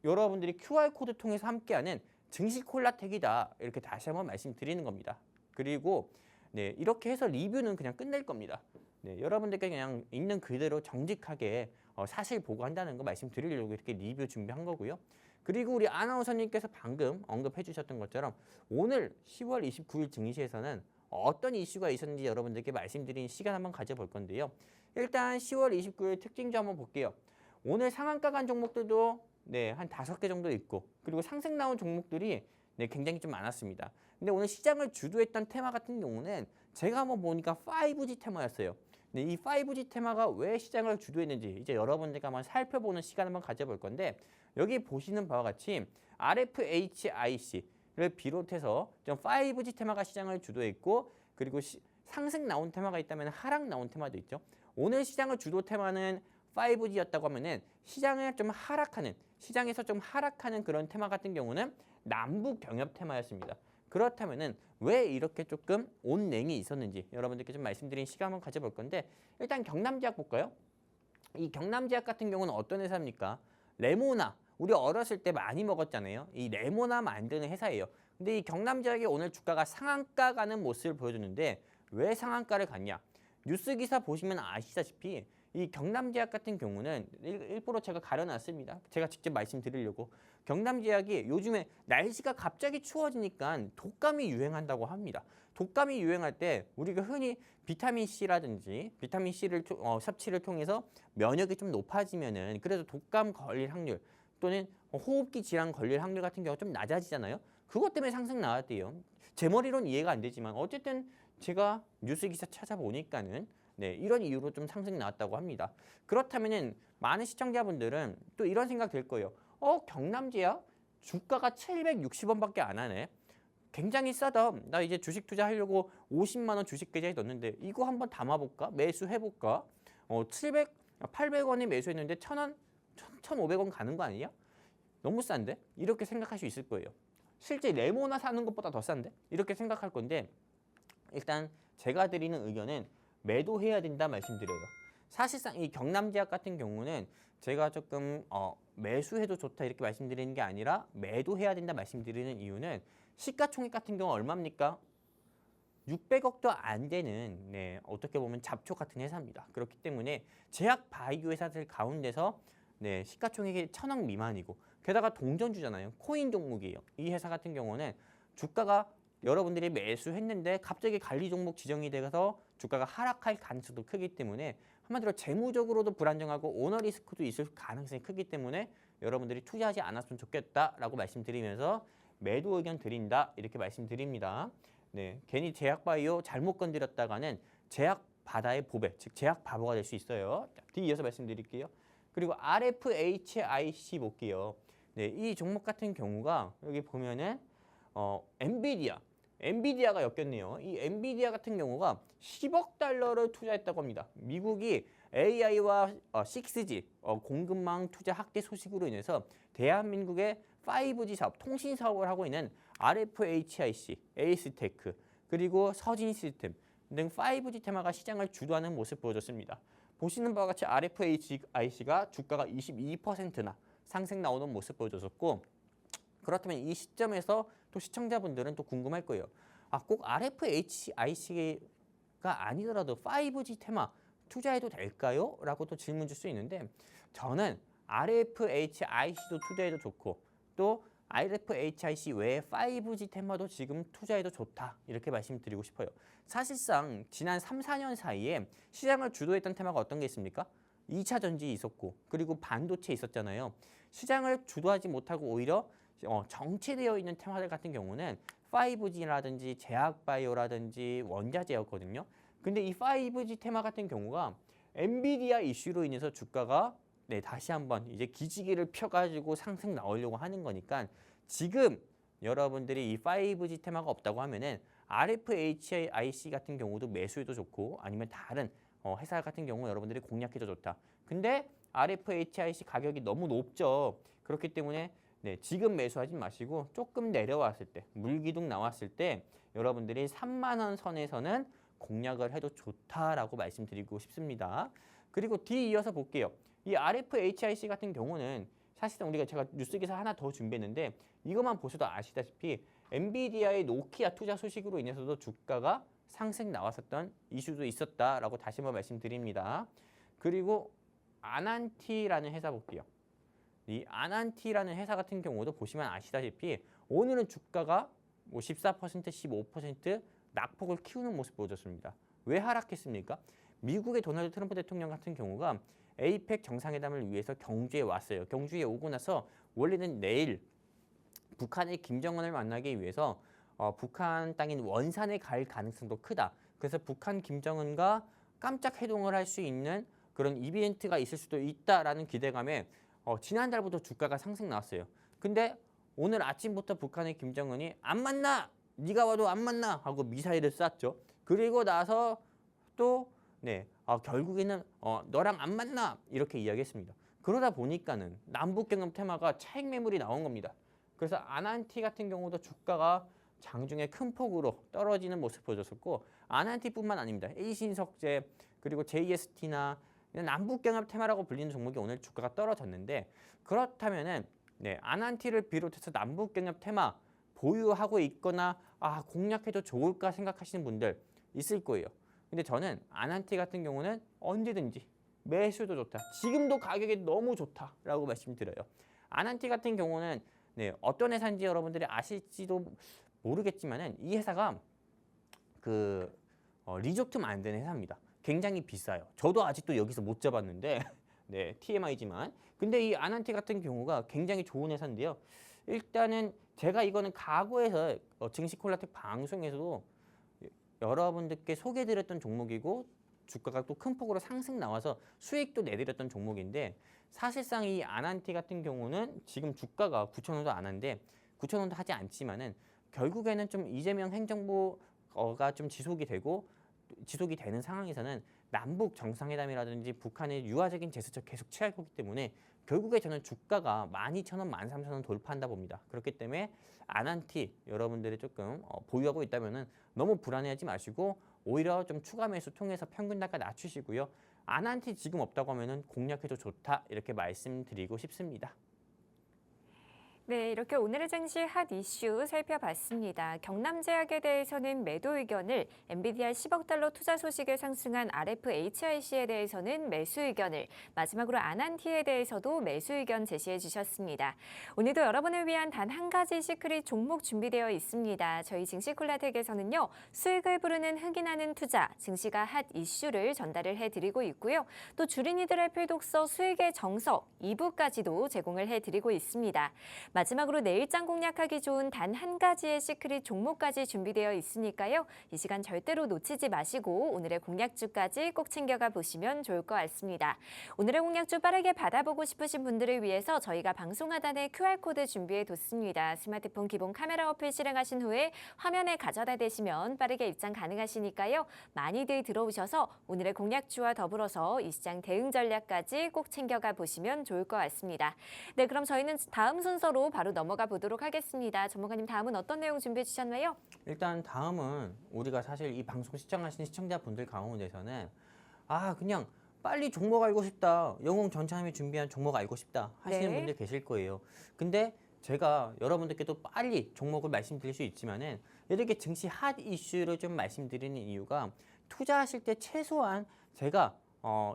Speaker 2: 여러분들이 QR코드 통해서 함께하는 증시콜라텍이다. 이렇게 다시 한번 말씀드리는 겁니다. 그리고 이렇게 해서 리뷰는 그냥 끝낼 겁니다. 여러분들께 그냥 있는 그대로 정직하게 사실 보고한다는 거 말씀드리려고 이렇게 리뷰 준비한 거고요. 그리고 우리 아나운서님께서 방금 언급해 주셨던 것처럼 오늘 10월 29일 증시에서는 어떤 이슈가 있었는지 여러분들께 말씀드리는 시간 한번 가져볼 건데요. 일단 10월 29일 특징주 한번 볼게요. 오늘 상한가 간 종목들도 한 5개 정도 있고 그리고 상승 나온 종목들이 굉장히 좀 많았습니다. 근데 오늘 시장을 주도했던 테마 같은 경우는 제가 한번 보니까 5G 테마였어요. 이 5G 테마가 왜 시장을 주도했는지 이제 여러분들과 한번 살펴보는 시간 한번 가져볼 건데 여기 보시는 바와 같이 RFHIC를 비롯해서 좀 5G 테마가 시장을 주도했고 그리고 상승 나온 테마가 있다면 하락 나온 테마도 있죠. 오늘 시장을 주도 테마는 5G였다고 하면은 시장에서 좀 하락하는 그런 테마 같은 경우는 남북 경협 테마였습니다. 그렇다면은 왜 이렇게 조금 온냉이 있었는지 여러분들께 좀 말씀드린 시간 한번 가져볼 건데 일단 경남제약 볼까요? 이 경남제약 같은 경우는 어떤 회사입니까? 레모나 우리 어렸을 때 많이 먹었잖아요. 이 레모나 만드는 회사예요. 근데 이 경남제약이 오늘 주가가 상한가 가는 모습을 보여주는데 왜 상한가를 갔냐? 뉴스 기사 보시면 아시다시피 이 경남제약 같은 경우는 일부러 제가 가려놨습니다. 제가 직접 말씀드리려고. 경남제약이 요즘에 날씨가 갑자기 추워지니까 독감이 유행한다고 합니다. 독감이 유행할 때 우리가 흔히 비타민C라든지 비타민C를 섭취를 통해서 면역이 좀 높아지면은 그래서 독감 걸릴 확률 또는 호흡기 질환 걸릴 확률 같은 경우가 좀 낮아지잖아요. 그것 때문에 상승 나왔대요. 제 머리로는 이해가 안 되지만 어쨌든 제가 뉴스 기사 찾아보니까는 이런 이유로 좀 상승이 나왔다고 합니다. 그렇다면은 많은 시청자분들은 또 이런 생각 들 거예요. 경남제약 주가가 760원밖에 안 하네. 굉장히 싸다. 나 이제 주식 투자하려고 50만 원 주식 계좌에 넣었는데 이거 한번 담아볼까? 매수해볼까? 800원에 매수했는데 1,000원, 1,500원 가는 거 아니야? 너무 싼데? 이렇게 생각할 수 있을 거예요. 실제 레모나 사는 것보다 더 싼데? 이렇게 생각할 건데 일단 제가 드리는 의견은 매도해야 된다 말씀드려요. 사실상 이 경남제약 같은 경우는 제가 조금 매수해도 좋다 이렇게 말씀드리는 게 아니라 매도해야 된다 말씀드리는 이유는 시가총액 같은 경우 얼마입니까? 600억도 안 되는 어떻게 보면 잡초 같은 회사입니다. 그렇기 때문에 제약 바이오 회사들 가운데서 시가총액이 1,000억 미만이고 게다가 동전주잖아요. 코인 종목이에요. 이 회사 같은 경우는 주가가 여러분들이 매수했는데 갑자기 관리 종목 지정이 돼서 주가가 하락할 가능성도 크기 때문에 한마디로 재무적으로도 불안정하고 오너 리스크도 있을 가능성이 크기 때문에 여러분들이 투자하지 않았으면 좋겠다라고 말씀드리면서 매도 의견 드린다 이렇게 말씀드립니다. 네, 괜히 제약바이오 잘못 건드렸다가는 제약바다의 보배, 즉 제약바보가 될 수 있어요. 자, 뒤이어서 말씀드릴게요. 그리고 RFHIC 볼게요. 네, 이 종목 같은 경우가 여기 보면은 엔비디아가 엮였네요. 이 엔비디아 같은 경우가 10억 달러를 투자했다고 합니다. 미국이 AI와 6G 공급망 투자 확대 소식으로 인해서 대한민국의 5G 사업, 통신 사업을 하고 있는 RFHIC, 에이스테크, 그리고 서진 시스템 등 5G 테마가 시장을 주도하는 모습 보여줬습니다. 보시는 바와 같이 RFHIC가 주가가 22%나 상승 나오는 모습 보여줬었고, 그렇다면 이 시점에서 또 시청자분들은 또 궁금할 거예요. 꼭 RFHIC가 아니더라도 5G 테마 투자해도 될까요? 라고 또 질문 줄 수 있는데, 저는 RFHIC도 투자해도 좋고 또 RFHIC 외에 5G 테마도 지금 투자해도 좋다, 이렇게 말씀드리고 싶어요. 사실상 지난 3, 4년 사이에 시장을 주도했던 테마가 어떤 게 있습니까? 2차 전지 있었고, 그리고 반도체 있었잖아요. 시장을 주도하지 못하고 오히려 정체되어 있는 테마들 같은 경우는 5G라든지 제약바이오라든지 원자재였거든요. 근데 이 5G 테마 같은 경우가 엔비디아 이슈로 인해서 주가가 다시 한번 이제 기지개를 펴가지고 상승 나오려고 하는 거니까, 지금 여러분들이 이 5G 테마가 없다고 하면은 RFHIC 같은 경우도 매수해도 좋고, 아니면 다른 회사 같은 경우 여러분들이 공략해도 좋다. 근데 RFHIC 가격이 너무 높죠. 그렇기 때문에 지금 매수하지 마시고 조금 내려왔을 때, 물기둥 나왔을 때 여러분들이 3만 원 선에서는 공략을 해도 좋다라고 말씀드리고 싶습니다. 그리고 뒤이어서 볼게요. 이 RFHIC 같은 경우는 사실상 제가 뉴스 기사 하나 더 준비했는데, 이것만 보셔도 아시다시피 엔비디아의 노키아 투자 소식으로 인해서도 주가가 상승 나왔었던 이슈도 있었다라고 다시 한번 말씀드립니다. 그리고 아난티라는 회사 볼게요. 이 아난티라는 회사 같은 경우도 보시면 아시다시피 오늘은 주가가 14%, 15% 낙폭을 키우는 모습 보여줬습니다. 왜 하락했습니까? 미국의 도널드 트럼프 대통령 같은 경우가 에이펙 정상회담을 위해서 경주에 왔어요. 경주에 오고 나서 원래는 내일 북한의 김정은을 만나기 위해서 북한 땅인 원산에 갈 가능성도 크다. 그래서 북한 김정은과 깜짝 회동을 할 수 있는 그런 이벤트가 있을 수도 있다라는 기대감에 지난달부터 주가가 상승 나왔어요. 근데 오늘 아침부터 북한의 김정은이 안 만나! 네가 와도 안 만나! 하고 미사일을 쐈죠. 그리고 나서 또 결국에는 너랑 안 만나! 이렇게 이야기했습니다. 그러다 보니까는 남북경협 테마가 차익 매물이 나온 겁니다. 그래서 아난티 같은 경우도 주가가 장중에 큰 폭으로 떨어지는 모습 보여줬었고, 아난티뿐만 아닙니다. A신석재, 그리고 JST나 남북경협 테마라고 불리는 종목이 오늘 주가가 떨어졌는데, 그렇다면은 아난티를 비롯해서 남북경협 테마 보유하고 있거나 공략해도 좋을까 생각하시는 분들 있을 거예요. 근데 저는 아난티 같은 경우는 언제든지 매수도 좋다, 지금도 가격이 너무 좋다라고 말씀드려요. 아난티 같은 경우는 어떤 회사인지 여러분들이 아실지도 모르겠지만은 이 회사가 리조트 만드는 회사입니다. 굉장히 비싸요. 저도 아직도 여기서 못 잡았는데 TMI지만. 근데 이 아난티 같은 경우가 굉장히 좋은 회사인데요. 일단은 제가 이거는 과거에서 증시콜라텍 방송에서도 여러분들께 소개해드렸던 종목이고, 주가가 또 큰 폭으로 상승 나와서 수익도 내드렸던 종목인데, 사실상 이 아난티 같은 경우는 지금 주가가 9,000원도 안 한데, 9,000원도 하지 않지만은 결국에는 좀 이재명 행정부가 좀 지속이 되는 상황에서는 남북 정상회담이라든지 북한의 유화적인 제스처 계속 취할 거기 때문에 결국에 저는 주가가 12,000원, 13,000원 돌파한다 봅니다. 그렇기 때문에 아난티 여러분들이 조금 보유하고 있다면은 너무 불안해하지 마시고 오히려 좀 추가 매수 통해서 평균 단가 낮추시고요. 아난티 지금 없다고 하면은 공략해도 좋다, 이렇게 말씀드리고 싶습니다.
Speaker 1: 네, 이렇게 오늘의 증시 핫 이슈 살펴봤습니다. 경남제약에 대해서는 매도 의견을, 엔비디아 10억 달러 투자 소식에 상승한 RFHIC에 대해서는 매수 의견을, 마지막으로 아난티에 대해서도 매수 의견 제시해 주셨습니다. 오늘도 여러분을 위한 단 한 가지 시크릿 종목 준비되어 있습니다. 저희 증시콜라텍에서는요, 수익을 부르는 흑인하는 투자, 증시가 핫 이슈를 전달을 해드리고 있고요. 또 주린이들의 필독서 수익의 정석 2부까지도 제공을 해드리고 있습니다. 마지막으로 내일장 공략하기 좋은 단 한 가지의 시크릿 종목까지 준비되어 있으니까요. 이 시간 절대로 놓치지 마시고 오늘의 공략주까지 꼭 챙겨가 보시면 좋을 것 같습니다. 오늘의 공략주 빠르게 받아보고 싶으신 분들을 위해서 저희가 방송 하단에 QR코드 준비해뒀습니다. 스마트폰 기본 카메라 어플 실행하신 후에 화면에 가져다 대시면 빠르게 입장 가능하시니까요. 많이들 들어오셔서 오늘의 공략주와 더불어서 이 시장 대응 전략까지 꼭 챙겨가 보시면 좋을 것 같습니다. 네, 그럼 저희는 다음 순서로 바로 넘어가 보도록 하겠습니다. 전문가님, 다음은 어떤 내용 준비해 주셨나요?
Speaker 2: 일단 다음은 우리가 사실 이 방송 시청하시는 시청자분들 가운데서는 그냥 빨리 종목 알고 싶다. 영웅 전차님이 준비한 종목 알고 싶다 하시는
Speaker 1: 네.
Speaker 2: 분들 계실 거예요. 근데 제가 여러분들께도 빨리 종목을 말씀드릴 수 있지만은 이렇게 증시 핫 이슈를 좀 말씀드리는 이유가 투자하실 때 최소한 제가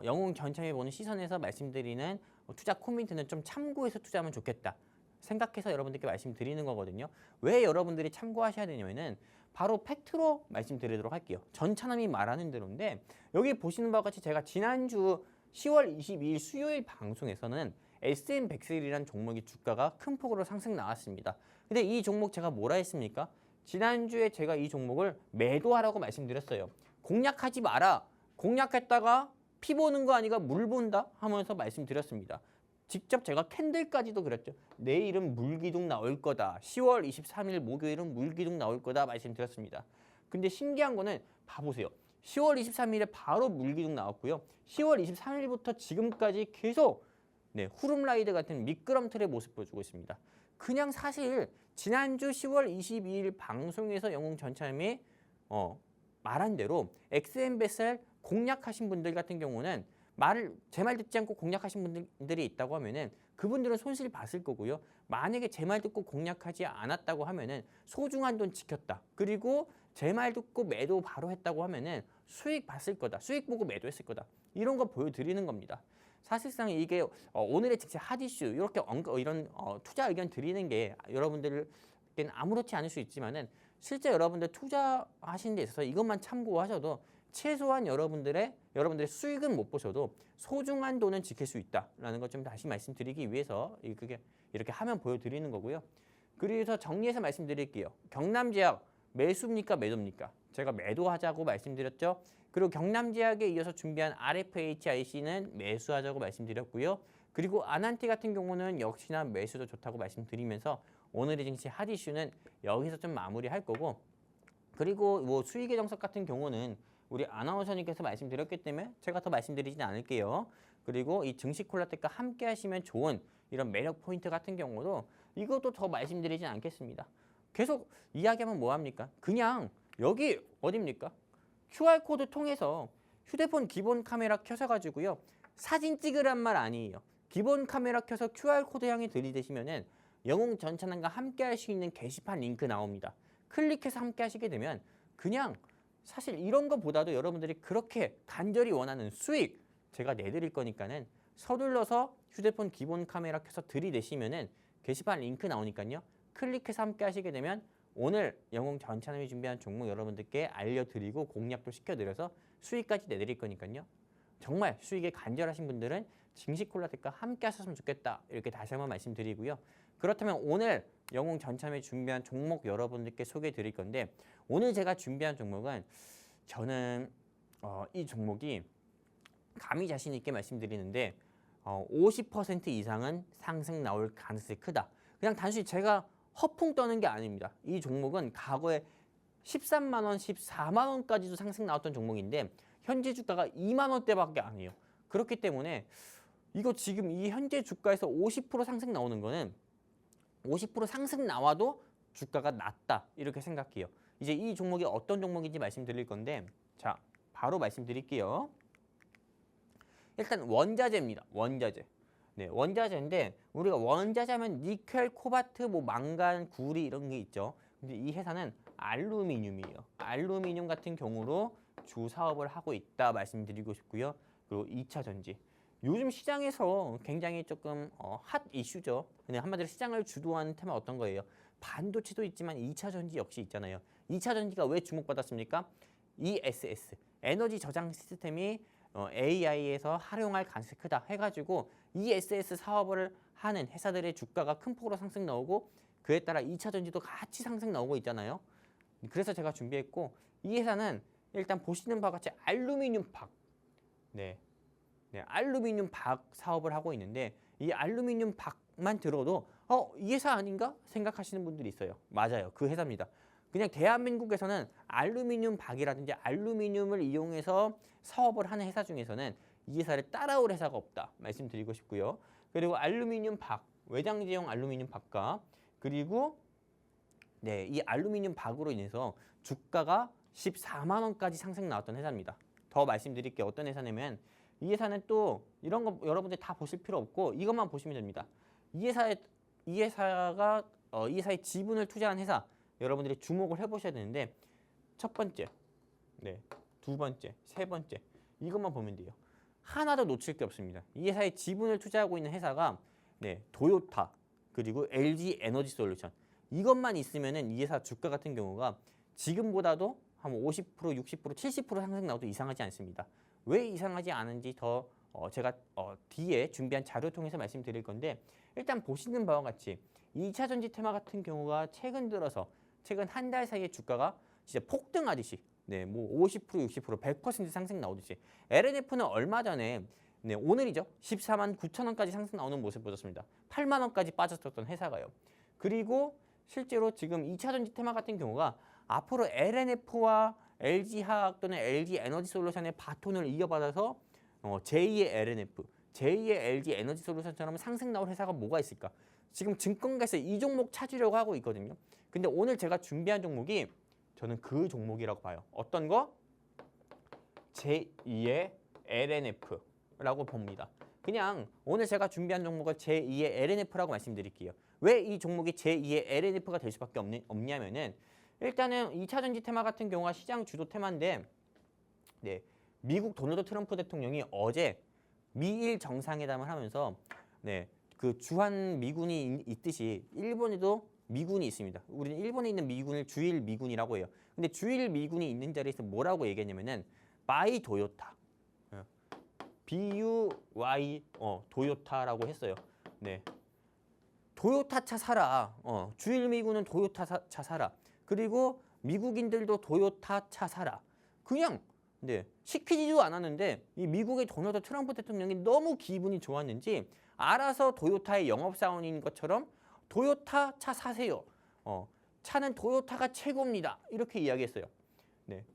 Speaker 2: 영웅 전차에 보는 시선에서 말씀드리는 투자 코멘트는 좀 참고해서 투자하면 좋겠다 생각해서 여러분들께 말씀드리는 거거든요. 왜 여러분들이 참고하셔야 되냐면은 바로 팩트로 말씀드리도록 할게요. 전차남이 말하는 대로인데 여기 보시는 바와 같이 제가 지난주 10월 22일 수요일 방송에서는 SM100셀이라는 종목이 주가가 큰 폭으로 상승 나왔습니다. 근데 이 종목 제가 뭐라 했습니까? 지난주에 제가 이 종목을 매도하라고 말씀드렸어요. 공략하지 마라. 공략했다가 피 보는 거 아니가 물 본다 하면서 말씀드렸습니다. 직접 제가 캔들까지도 그랬죠. 내일은 물기둥 나올 거다. 10월 23일 목요일은 물기둥 나올 거다 말씀드렸습니다. 근데 신기한 거는 봐보세요. 10월 23일에 바로 물기둥 나왔고요. 10월 23일부터 지금까지 계속 후룸라이드 같은 미끄럼틀의 모습 보여주고 있습니다. 그냥 사실 지난주 10월 22일 방송에서 영웅 전참이 말한 대로 XMBS를 공략하신 분들 같은 경우는 제 말 듣지 않고 공략하신 분들이 있다고 하면은 그분들은 손실 봤을 거고요. 만약에 제 말 듣고 공략하지 않았다고 하면은 소중한 돈 지켰다. 그리고 제 말 듣고 매도 바로 했다고 하면은 수익 봤을 거다. 수익 보고 매도했을 거다. 이런 거 보여드리는 겁니다. 사실상 이게 오늘의 즉시 핫 이슈 이렇게 이런 투자 의견 드리는 게 여러분들께는 아무렇지 않을 수 있지만은 실제 여러분들 투자하시는 데 있어서 이것만 참고하셔도 최소한 여러분들의 수익은 못 보셔도 소중한 돈은 지킬 수 있다라는 것 좀 다시 말씀드리기 위해서 이렇게 화면 보여드리는 거고요. 그래서 정리해서 말씀드릴게요. 경남제약 매수입니까 매도입니까? 제가 매도하자고 말씀드렸죠. 그리고 경남제약에 이어서 준비한 RFHIC는 매수하자고 말씀드렸고요. 그리고 아난티 같은 경우는 역시나 매수도 좋다고 말씀드리면서 오늘의 증시 핫 이슈는 여기서 좀 마무리할 거고, 그리고 뭐 수익의 정석 같은 경우는 우리 아나운서님께서 말씀드렸기 때문에 제가 더 말씀드리진 않을게요. 그리고 이 증시 콜라텍과 함께 하시면 좋은 이런 매력 포인트 같은 경우도 이것도 더 말씀드리진 않겠습니다. 계속 이야기하면 뭐합니까? 그냥 여기 어딥니까? QR코드 통해서 휴대폰 기본 카메라 켜셔가지고요. 사진 찍으란 말 아니에요. 기본 카메라 켜서 QR코드 향해 들이대시면은 영웅 전차남과 함께 할 수 있는 게시판 링크 나옵니다. 클릭해서 함께 하시게 되면 그냥 사실 이런 것보다도 여러분들이 그렇게 간절히 원하는 수익 제가 내드릴 거니까는 서둘러서 휴대폰 기본 카메라 켜서 들이대시면은 게시판 링크 나오니까요. 클릭해서 함께 하시게 되면 오늘 영웅 전차남이 준비한 종목 여러분들께 알려드리고 공략도 시켜드려서 수익까지 내드릴 거니까요. 정말 수익에 간절하신 분들은 증시콜라텍과 함께 하셨으면 좋겠다. 이렇게 다시 한번 말씀드리고요. 그렇다면 오늘 영웅 전참에 준비한 종목 여러분들께 소개해 드릴 건데, 오늘 제가 준비한 종목은 저는 이 종목이 감히 자신 있게 말씀드리는데 50% 이상은 상승 나올 가능성이 크다. 그냥 단순히 제가 허풍 떠는 게 아닙니다. 이 종목은 과거에 13만 원, 14만 원까지도 상승 나왔던 종목인데 현재 주가가 2만 원대밖에 안 해요. 그렇기 때문에 이거 지금 이 현재 주가에서 50% 상승 나오는 거는 50% 상승 나와도 주가가 낮다 이렇게 생각해요. 이제 이 종목이 어떤 종목인지 말씀드릴 건데, 자 바로 말씀드릴게요. 일단 원자재입니다. 원자재. 네, 원자재인데 우리가 원자재하면 니켈, 코바트, 뭐 망간, 구리 이런 게 있죠. 근데 이 회사는 알루미늄이에요. 알루미늄 같은 경우로 주 사업을 하고 있다 말씀드리고 싶고요. 그리고 2차 전지. 요즘 시장에서 굉장히 조금 핫 이슈죠. 근데 한마디로 시장을 주도하는 테마 어떤 거예요? 반도체도 있지만 2차 전지 역시 있잖아요. 2차 전지가 왜 주목받았습니까? ESS, 에너지 저장 시스템이 AI에서 활용할 가능성이 크다 해가지고 ESS 사업을 하는 회사들의 주가가 큰 폭으로 상승 나오고 그에 따라 2차 전지도 같이 상승 나오고 있잖아요. 그래서 제가 준비했고 이 회사는 일단 보시는 바와 같이 알루미늄 박, 알루미늄 박 사업을 하고 있는데 이 알루미늄 박만 들어도 이 회사 아닌가 생각하시는 분들이 있어요. 맞아요, 그 회사입니다. 그냥 대한민국에서는 알루미늄 박이라든지 알루미늄을 이용해서 사업을 하는 회사 중에서는 이 회사를 따라올 회사가 없다 말씀드리고 싶고요. 그리고 알루미늄 박, 외장지형 알루미늄 박과 그리고 이 알루미늄 박으로 인해서 주가가 14만 원까지 상승 나왔던 회사입니다. 더 말씀드릴게요. 어떤 회사냐면 이 회사는 또 이런 거 여러분들 다 보실 필요 없고 이것만 보시면 됩니다. 이 회사의 지분을 투자한 회사 여러분들이 주목을 해보셔야 되는데 첫 번째, 두 번째, 세 번째 이것만 보면 돼요. 하나도 놓칠 게 없습니다. 이 회사의 지분을 투자하고 있는 회사가 도요타 그리고 LG 에너지 솔루션 이것만 있으면은 이 회사 주가 같은 경우가 지금보다도 한 50%, 60%, 70% 상승 나와도 이상하지 않습니다. 왜 이상하지 않은지 더 제가 뒤에 준비한 자료 통해서 말씀드릴 건데 일단 보시는 바와 같이 2차 전지 테마 같은 경우가 최근 한 달 사이에 주가가 진짜 폭등하듯이 50%, 60%, 100% 상승 나오듯이 LNF는 얼마 전에 오늘이죠. 14만 9천 원까지 상승 나오는 모습 보셨습니다. 8만 원까지 빠졌었던 회사가요. 그리고 실제로 지금 2차 전지 테마 같은 경우가 앞으로 LNF와 LG화학 또는 LG 에너지 솔루션의 바톤을 이어받아서 제2의 LNF, 제2의 LG 에너지 솔루션처럼 상승 나올 회사가 뭐가 있을까? 지금 증권가에서 이 종목 찾으려고 하고 있거든요. 근데 오늘 제가 준비한 종목이 저는 그 종목이라고 봐요. 어떤 거? 제2의 LNF라고 봅니다. 그냥 오늘 제가 준비한 종목을 제2의 LNF라고 말씀드릴게요. 왜 이 종목이 제2의 LNF가 될 수밖에 없냐면은 일단은 2차 전지 테마 같은 경우가 시장 주도 테마인데 미국 도널드 트럼프 대통령이 어제 미일 정상회담을 하면서 그 주한 미군이 있듯이 일본에도 미군이 있습니다. 우리는 일본에 있는 미군을 주일 미군이라고 해요. 근데 주일 미군이 있는 자리에서 뭐라고 얘기했냐면은 바이 도요타, BUY 도요타라고 했어요. 도요타 차 사라. 주일 미군은 도요타 차 사라. 그리고 미국인들도 도요타 차 사라. 그냥 시키지도 않았는데 이 미국의 도널드 트럼프 대통령이 너무 기분이 좋았는지 알아서 도요타의 영업사원인 것처럼 도요타 차 사세요. 차는 도요타가 최고입니다. 이렇게 이야기했어요.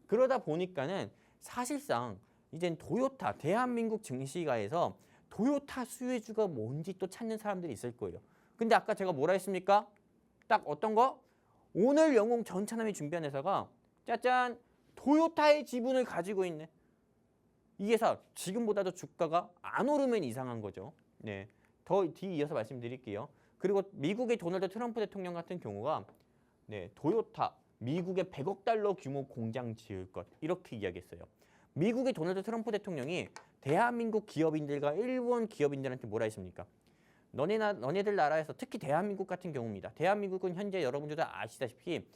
Speaker 2: 그러다 보니까는 사실상 이젠 도요타, 대한민국 증시가에서 도요타 수혜주가 뭔지 또 찾는 사람들이 있을 거예요. 근데 아까 제가 뭐라 했습니까? 딱 어떤 거? 오늘 영웅 전차남이 준비한 회사가 짜잔 도요타의 지분을 가지고 있네. 이 회사 지금보다도 주가가 안 오르면 이상한 거죠. 더 뒤이어서 말씀드릴게요. 그리고 미국의 도널드 트럼프 대통령 같은 경우가 도요타 미국의 100억 달러 규모 공장 지을 것 이렇게 이야기했어요. 미국의 도널드 트럼프 대통령이 대한민국 기업인들과 일본 기업인들한테 뭐라 했습니까? 너네들 나라에서 특히 대한민국 같은 경우입니다. 대한민국은 현재 여러분들도 아시다시피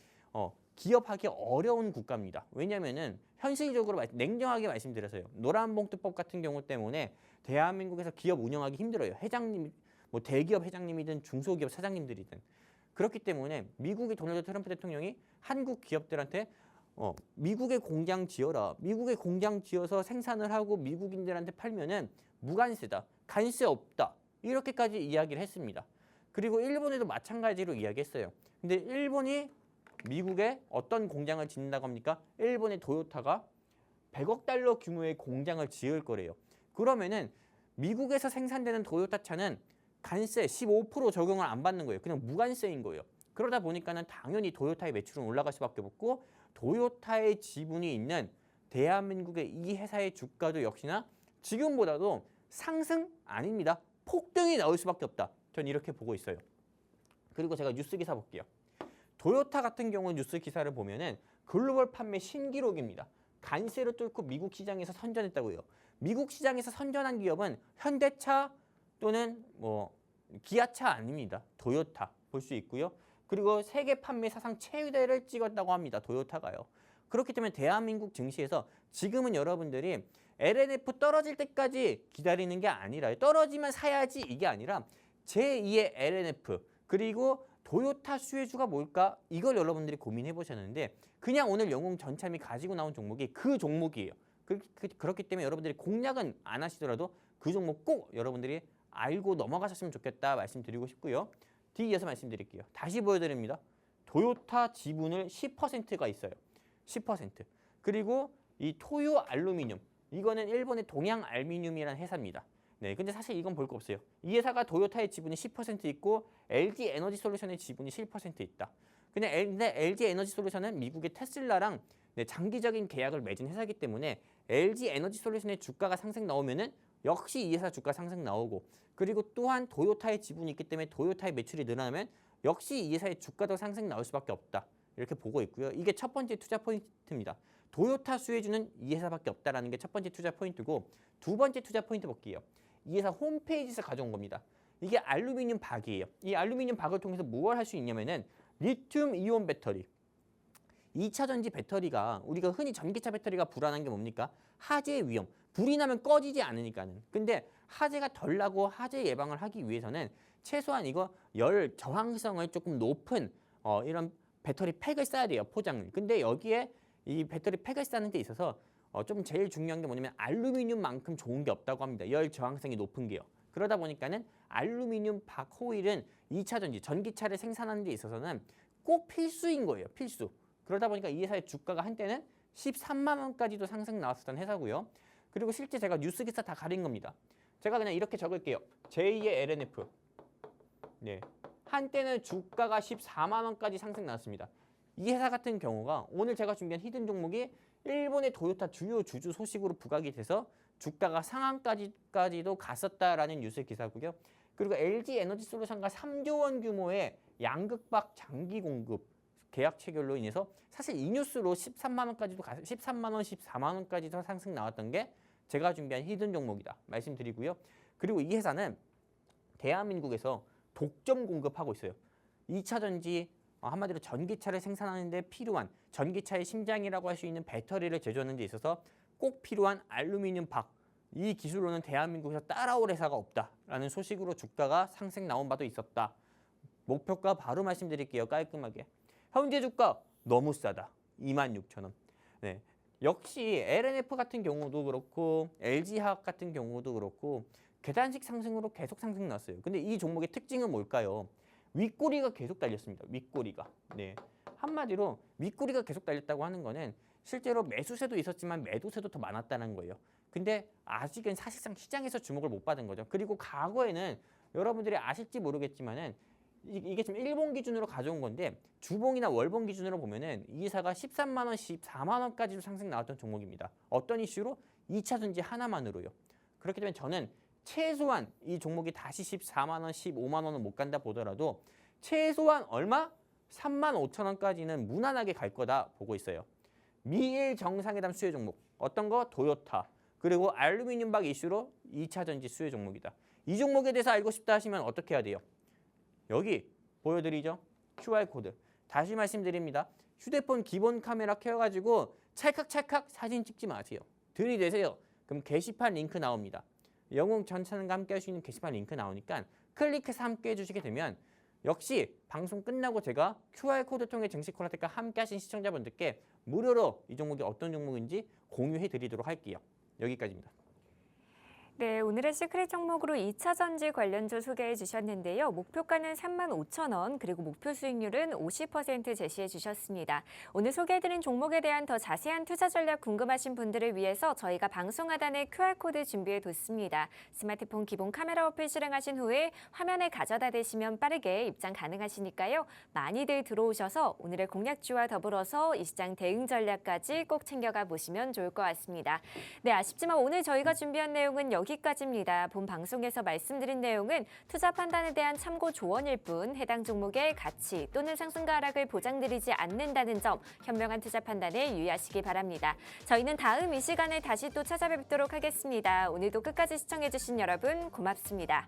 Speaker 2: 기업하기 어려운 국가입니다. 왜냐하면은 현실적으로 냉정하게 말씀드려서요. 노란봉투법 같은 경우 때문에 대한민국에서 기업 운영하기 힘들어요. 회장님, 뭐 대기업 회장님이든 중소기업 사장님들이든 그렇기 때문에 미국의 도널드 트럼프 대통령이 한국 기업들한테 미국의 공장 지어라. 미국의 공장 지어서 생산을 하고 미국인들한테 팔면은 무관세다. 관세 없다. 이렇게까지 이야기를 했습니다. 그리고 일본에도 마찬가지로 이야기했어요. 근데 일본이 미국에 어떤 공장을 짓는다고 합니까? 일본의 도요타가 100억 달러 규모의 공장을 지을 거래요. 그러면은 미국에서 생산되는 도요타 차는 관세 15% 적용을 안 받는 거예요. 그냥 무관세인 거예요. 그러다 보니까는 당연히 도요타의 매출은 올라갈 수밖에 없고 도요타의 지분이 있는 대한민국의 이 회사의 주가도 역시나 지금보다도 상승 아닙니다. 폭등이 나올 수밖에 없다. 전 이렇게 보고 있어요. 그리고 제가 뉴스 기사 볼게요. 도요타 같은 경우 뉴스 기사를 보면은 글로벌 판매 신기록입니다. 관세를 뚫고 미국 시장에서 선전했다고 해요. 미국 시장에서 선전한 기업은 현대차 또는 기아차 아닙니다. 도요타 볼 수 있고요. 그리고 세계 판매 사상 최대를 찍었다고 합니다. 도요타가요. 그렇기 때문에 대한민국 증시에서 지금은 여러분들이 LNF 떨어질 때까지 기다리는 게 아니라요. 떨어지면 사야지 이게 아니라 제2의 LNF 그리고 도요타 수혜주가 뭘까? 이걸 여러분들이 고민해 보셨는데 그냥 오늘 영웅 전참이 가지고 나온 종목이 그 종목이에요. 그렇기 때문에 여러분들이 공략은 안 하시더라도 그 종목 꼭 여러분들이 알고 넘어가셨으면 좋겠다 말씀드리고 싶고요. 뒤이어서 말씀드릴게요. 다시 보여드립니다. 도요타 지분을 10%가 있어요. 10%. 그리고 이 토요 알루미늄. 이거는 일본의 동양 알루미늄이라는 회사입니다. 네, 근데 사실 이건 볼 거 없어요. 이 회사가 도요타의 지분이 10% 있고 LG 에너지 솔루션의 지분이 7% 있다. 근데 LG 에너지 솔루션은 미국의 테슬라랑 장기적인 계약을 맺은 회사이기 때문에 LG 에너지 솔루션의 주가가 상승 나오면은 역시 이 회사 주가 상승 나오고 그리고 또한 도요타의 지분이 있기 때문에 도요타의 매출이 늘어나면 역시 이 회사의 주가도 상승 나올 수밖에 없다. 이렇게 보고 있고요. 이게 첫 번째 투자 포인트입니다. 도요타 수혜주는 이 회사밖에 없다라는 게 첫 번째 투자 포인트고 두 번째 투자 포인트 볼게요. 이 회사 홈페이지에서 가져온 겁니다. 이게 알루미늄 박이에요. 이 알루미늄 박을 통해서 무엇을 할 수 있냐면은 리튬 이온 배터리. 2차 전지 배터리가 우리가 흔히 전기차 배터리가 불안한 게 뭡니까? 화재의 위험. 불이 나면 꺼지지 않으니까는. 근데 화재가 덜 나고 화재 예방을 하기 위해서는 최소한 이거 열 저항성을 조금 높은 이런 배터리 팩을 써야 돼요. 포장을. 근데 여기에 이 배터리 팩을 싸는 데 있어서 좀 제일 중요한 게 뭐냐면 알루미늄만큼 좋은 게 없다고 합니다. 열 저항성이 높은 게요. 그러다 보니까는 알루미늄 박 호일은 2차 전지, 전기차를 생산하는 데 있어서는 꼭 필수인 거예요. 필수. 그러다 보니까 이 회사의 주가가 한때는 13만 원까지도 상승 나왔었던 회사고요. 그리고 실제 제가 뉴스 기사 다 가린 겁니다. 제가 그냥 이렇게 적을게요. 제2의 LNF. 네. 한때는 주가가 14만 원까지 상승 나왔습니다. 이 회사 같은 경우가 오늘 제가 준비한 히든 종목이 일본의 도요타 주요 주주 소식으로 부각이 돼서 주가가 상한까지도 갔었다라는 뉴스 기사고요. 그리고 LG 에너지 솔루션과 3조 원 규모의 양극박 장기 공급 계약 체결로 인해서 사실 이 뉴스로 13만 원까지도 13만 원, 14만 원까지도 상승 나왔던 게 제가 준비한 히든 종목이다 말씀드리고요. 그리고 이 회사는 대한민국에서 독점 공급하고 있어요. 2차 전지 한마디로 전기차를 생산하는 데 필요한 전기차의 심장이라고 할 수 있는 배터리를 제조하는 데 있어서 꼭 필요한 알루미늄 박. 이 기술로는 대한민국에서 따라올 회사가 없다라는 소식으로 주가가 상승 나온 바도 있었다. 목표가 바로 말씀드릴게요. 깔끔하게. 현재 주가 너무 싸다. 26,000원. 네. 역시 LNF 같은 경우도 그렇고 LG화학 같은 경우도 그렇고 계단식 상승으로 계속 상승 났어요. 근데 이 종목의 특징은 뭘까요? 윗꼬리가 계속 달렸습니다. 윗꼬리가. 네. 한마디로 윗꼬리가 계속 달렸다고 하는 거는 실제로 매수세도 있었지만 매도세도 더 많았다는 거예요. 근데 아직은 사실상 시장에서 주목을 못 받은 거죠. 그리고 과거에는 여러분들이 아실지 모르겠지만은 이게 지금 일본 기준으로 가져온 건데 주봉이나 월봉 기준으로 보면은 이 회사가 13만 원, 14만 원까지도 상승 나왔던 종목입니다. 어떤 이슈로? 2차 전지 하나만으로요. 그렇기 때문에 저는 최소한 이 종목이 다시 14만 원, 15만 원은 못 간다 보더라도 최소한 얼마? 3만 5천 원까지는 무난하게 갈 거다 보고 있어요. 미일 정상회담 수혜 종목. 어떤 거? 도요타. 그리고 알루미늄 박 이슈로 2차 전지 수혜 종목이다. 이 종목에 대해서 알고 싶다 하시면 어떻게 해야 돼요? 여기 보여드리죠? QR코드. 다시 말씀드립니다. 휴대폰 기본 카메라 켜가지고 찰칵찰칵 사진 찍지 마세요. 들이대세요. 그럼 게시판 링크 나옵니다. 영웅 전찬과 함께 할 수 있는 게시판 링크 나오니까 클릭해서 함께 해주시게 되면 역시 방송 끝나고 제가 QR코드 통해 증시 콜라텍과 함께 하신 시청자분들께 무료로 이 종목이 어떤 종목인지 공유해 드리도록 할게요. 여기까지입니다.
Speaker 1: 네, 오늘의 시크릿 종목으로 2차 전지 관련주 소개해 주셨는데요. 목표가는 35,000원, 그리고 목표 수익률은 50% 제시해 주셨습니다. 오늘 소개해드린 종목에 대한 더 자세한 투자 전략 궁금하신 분들을 위해서 저희가 방송 하단에 QR코드 준비해 뒀습니다. 스마트폰 기본 카메라 어플 실행하신 후에 화면에 가져다 대시면 빠르게 입장 가능하시니까요. 많이들 들어오셔서 오늘의 공략주와 더불어서 이 시장 대응 전략까지 꼭 챙겨가 보시면 좋을 것 같습니다. 네, 아쉽지만 오늘 저희가 준비한 내용은 여기까지입니다. 본 방송에서 말씀드린 내용은 투자 판단에 대한 참고 조언일 뿐 해당 종목의 가치 또는 상승과 하락을 보장드리지 않는다는 점 현명한 투자 판단에 유의하시기 바랍니다. 저희는 다음 이 시간에 다시 또 찾아뵙도록 하겠습니다. 오늘도 끝까지 시청해주신 여러분 고맙습니다.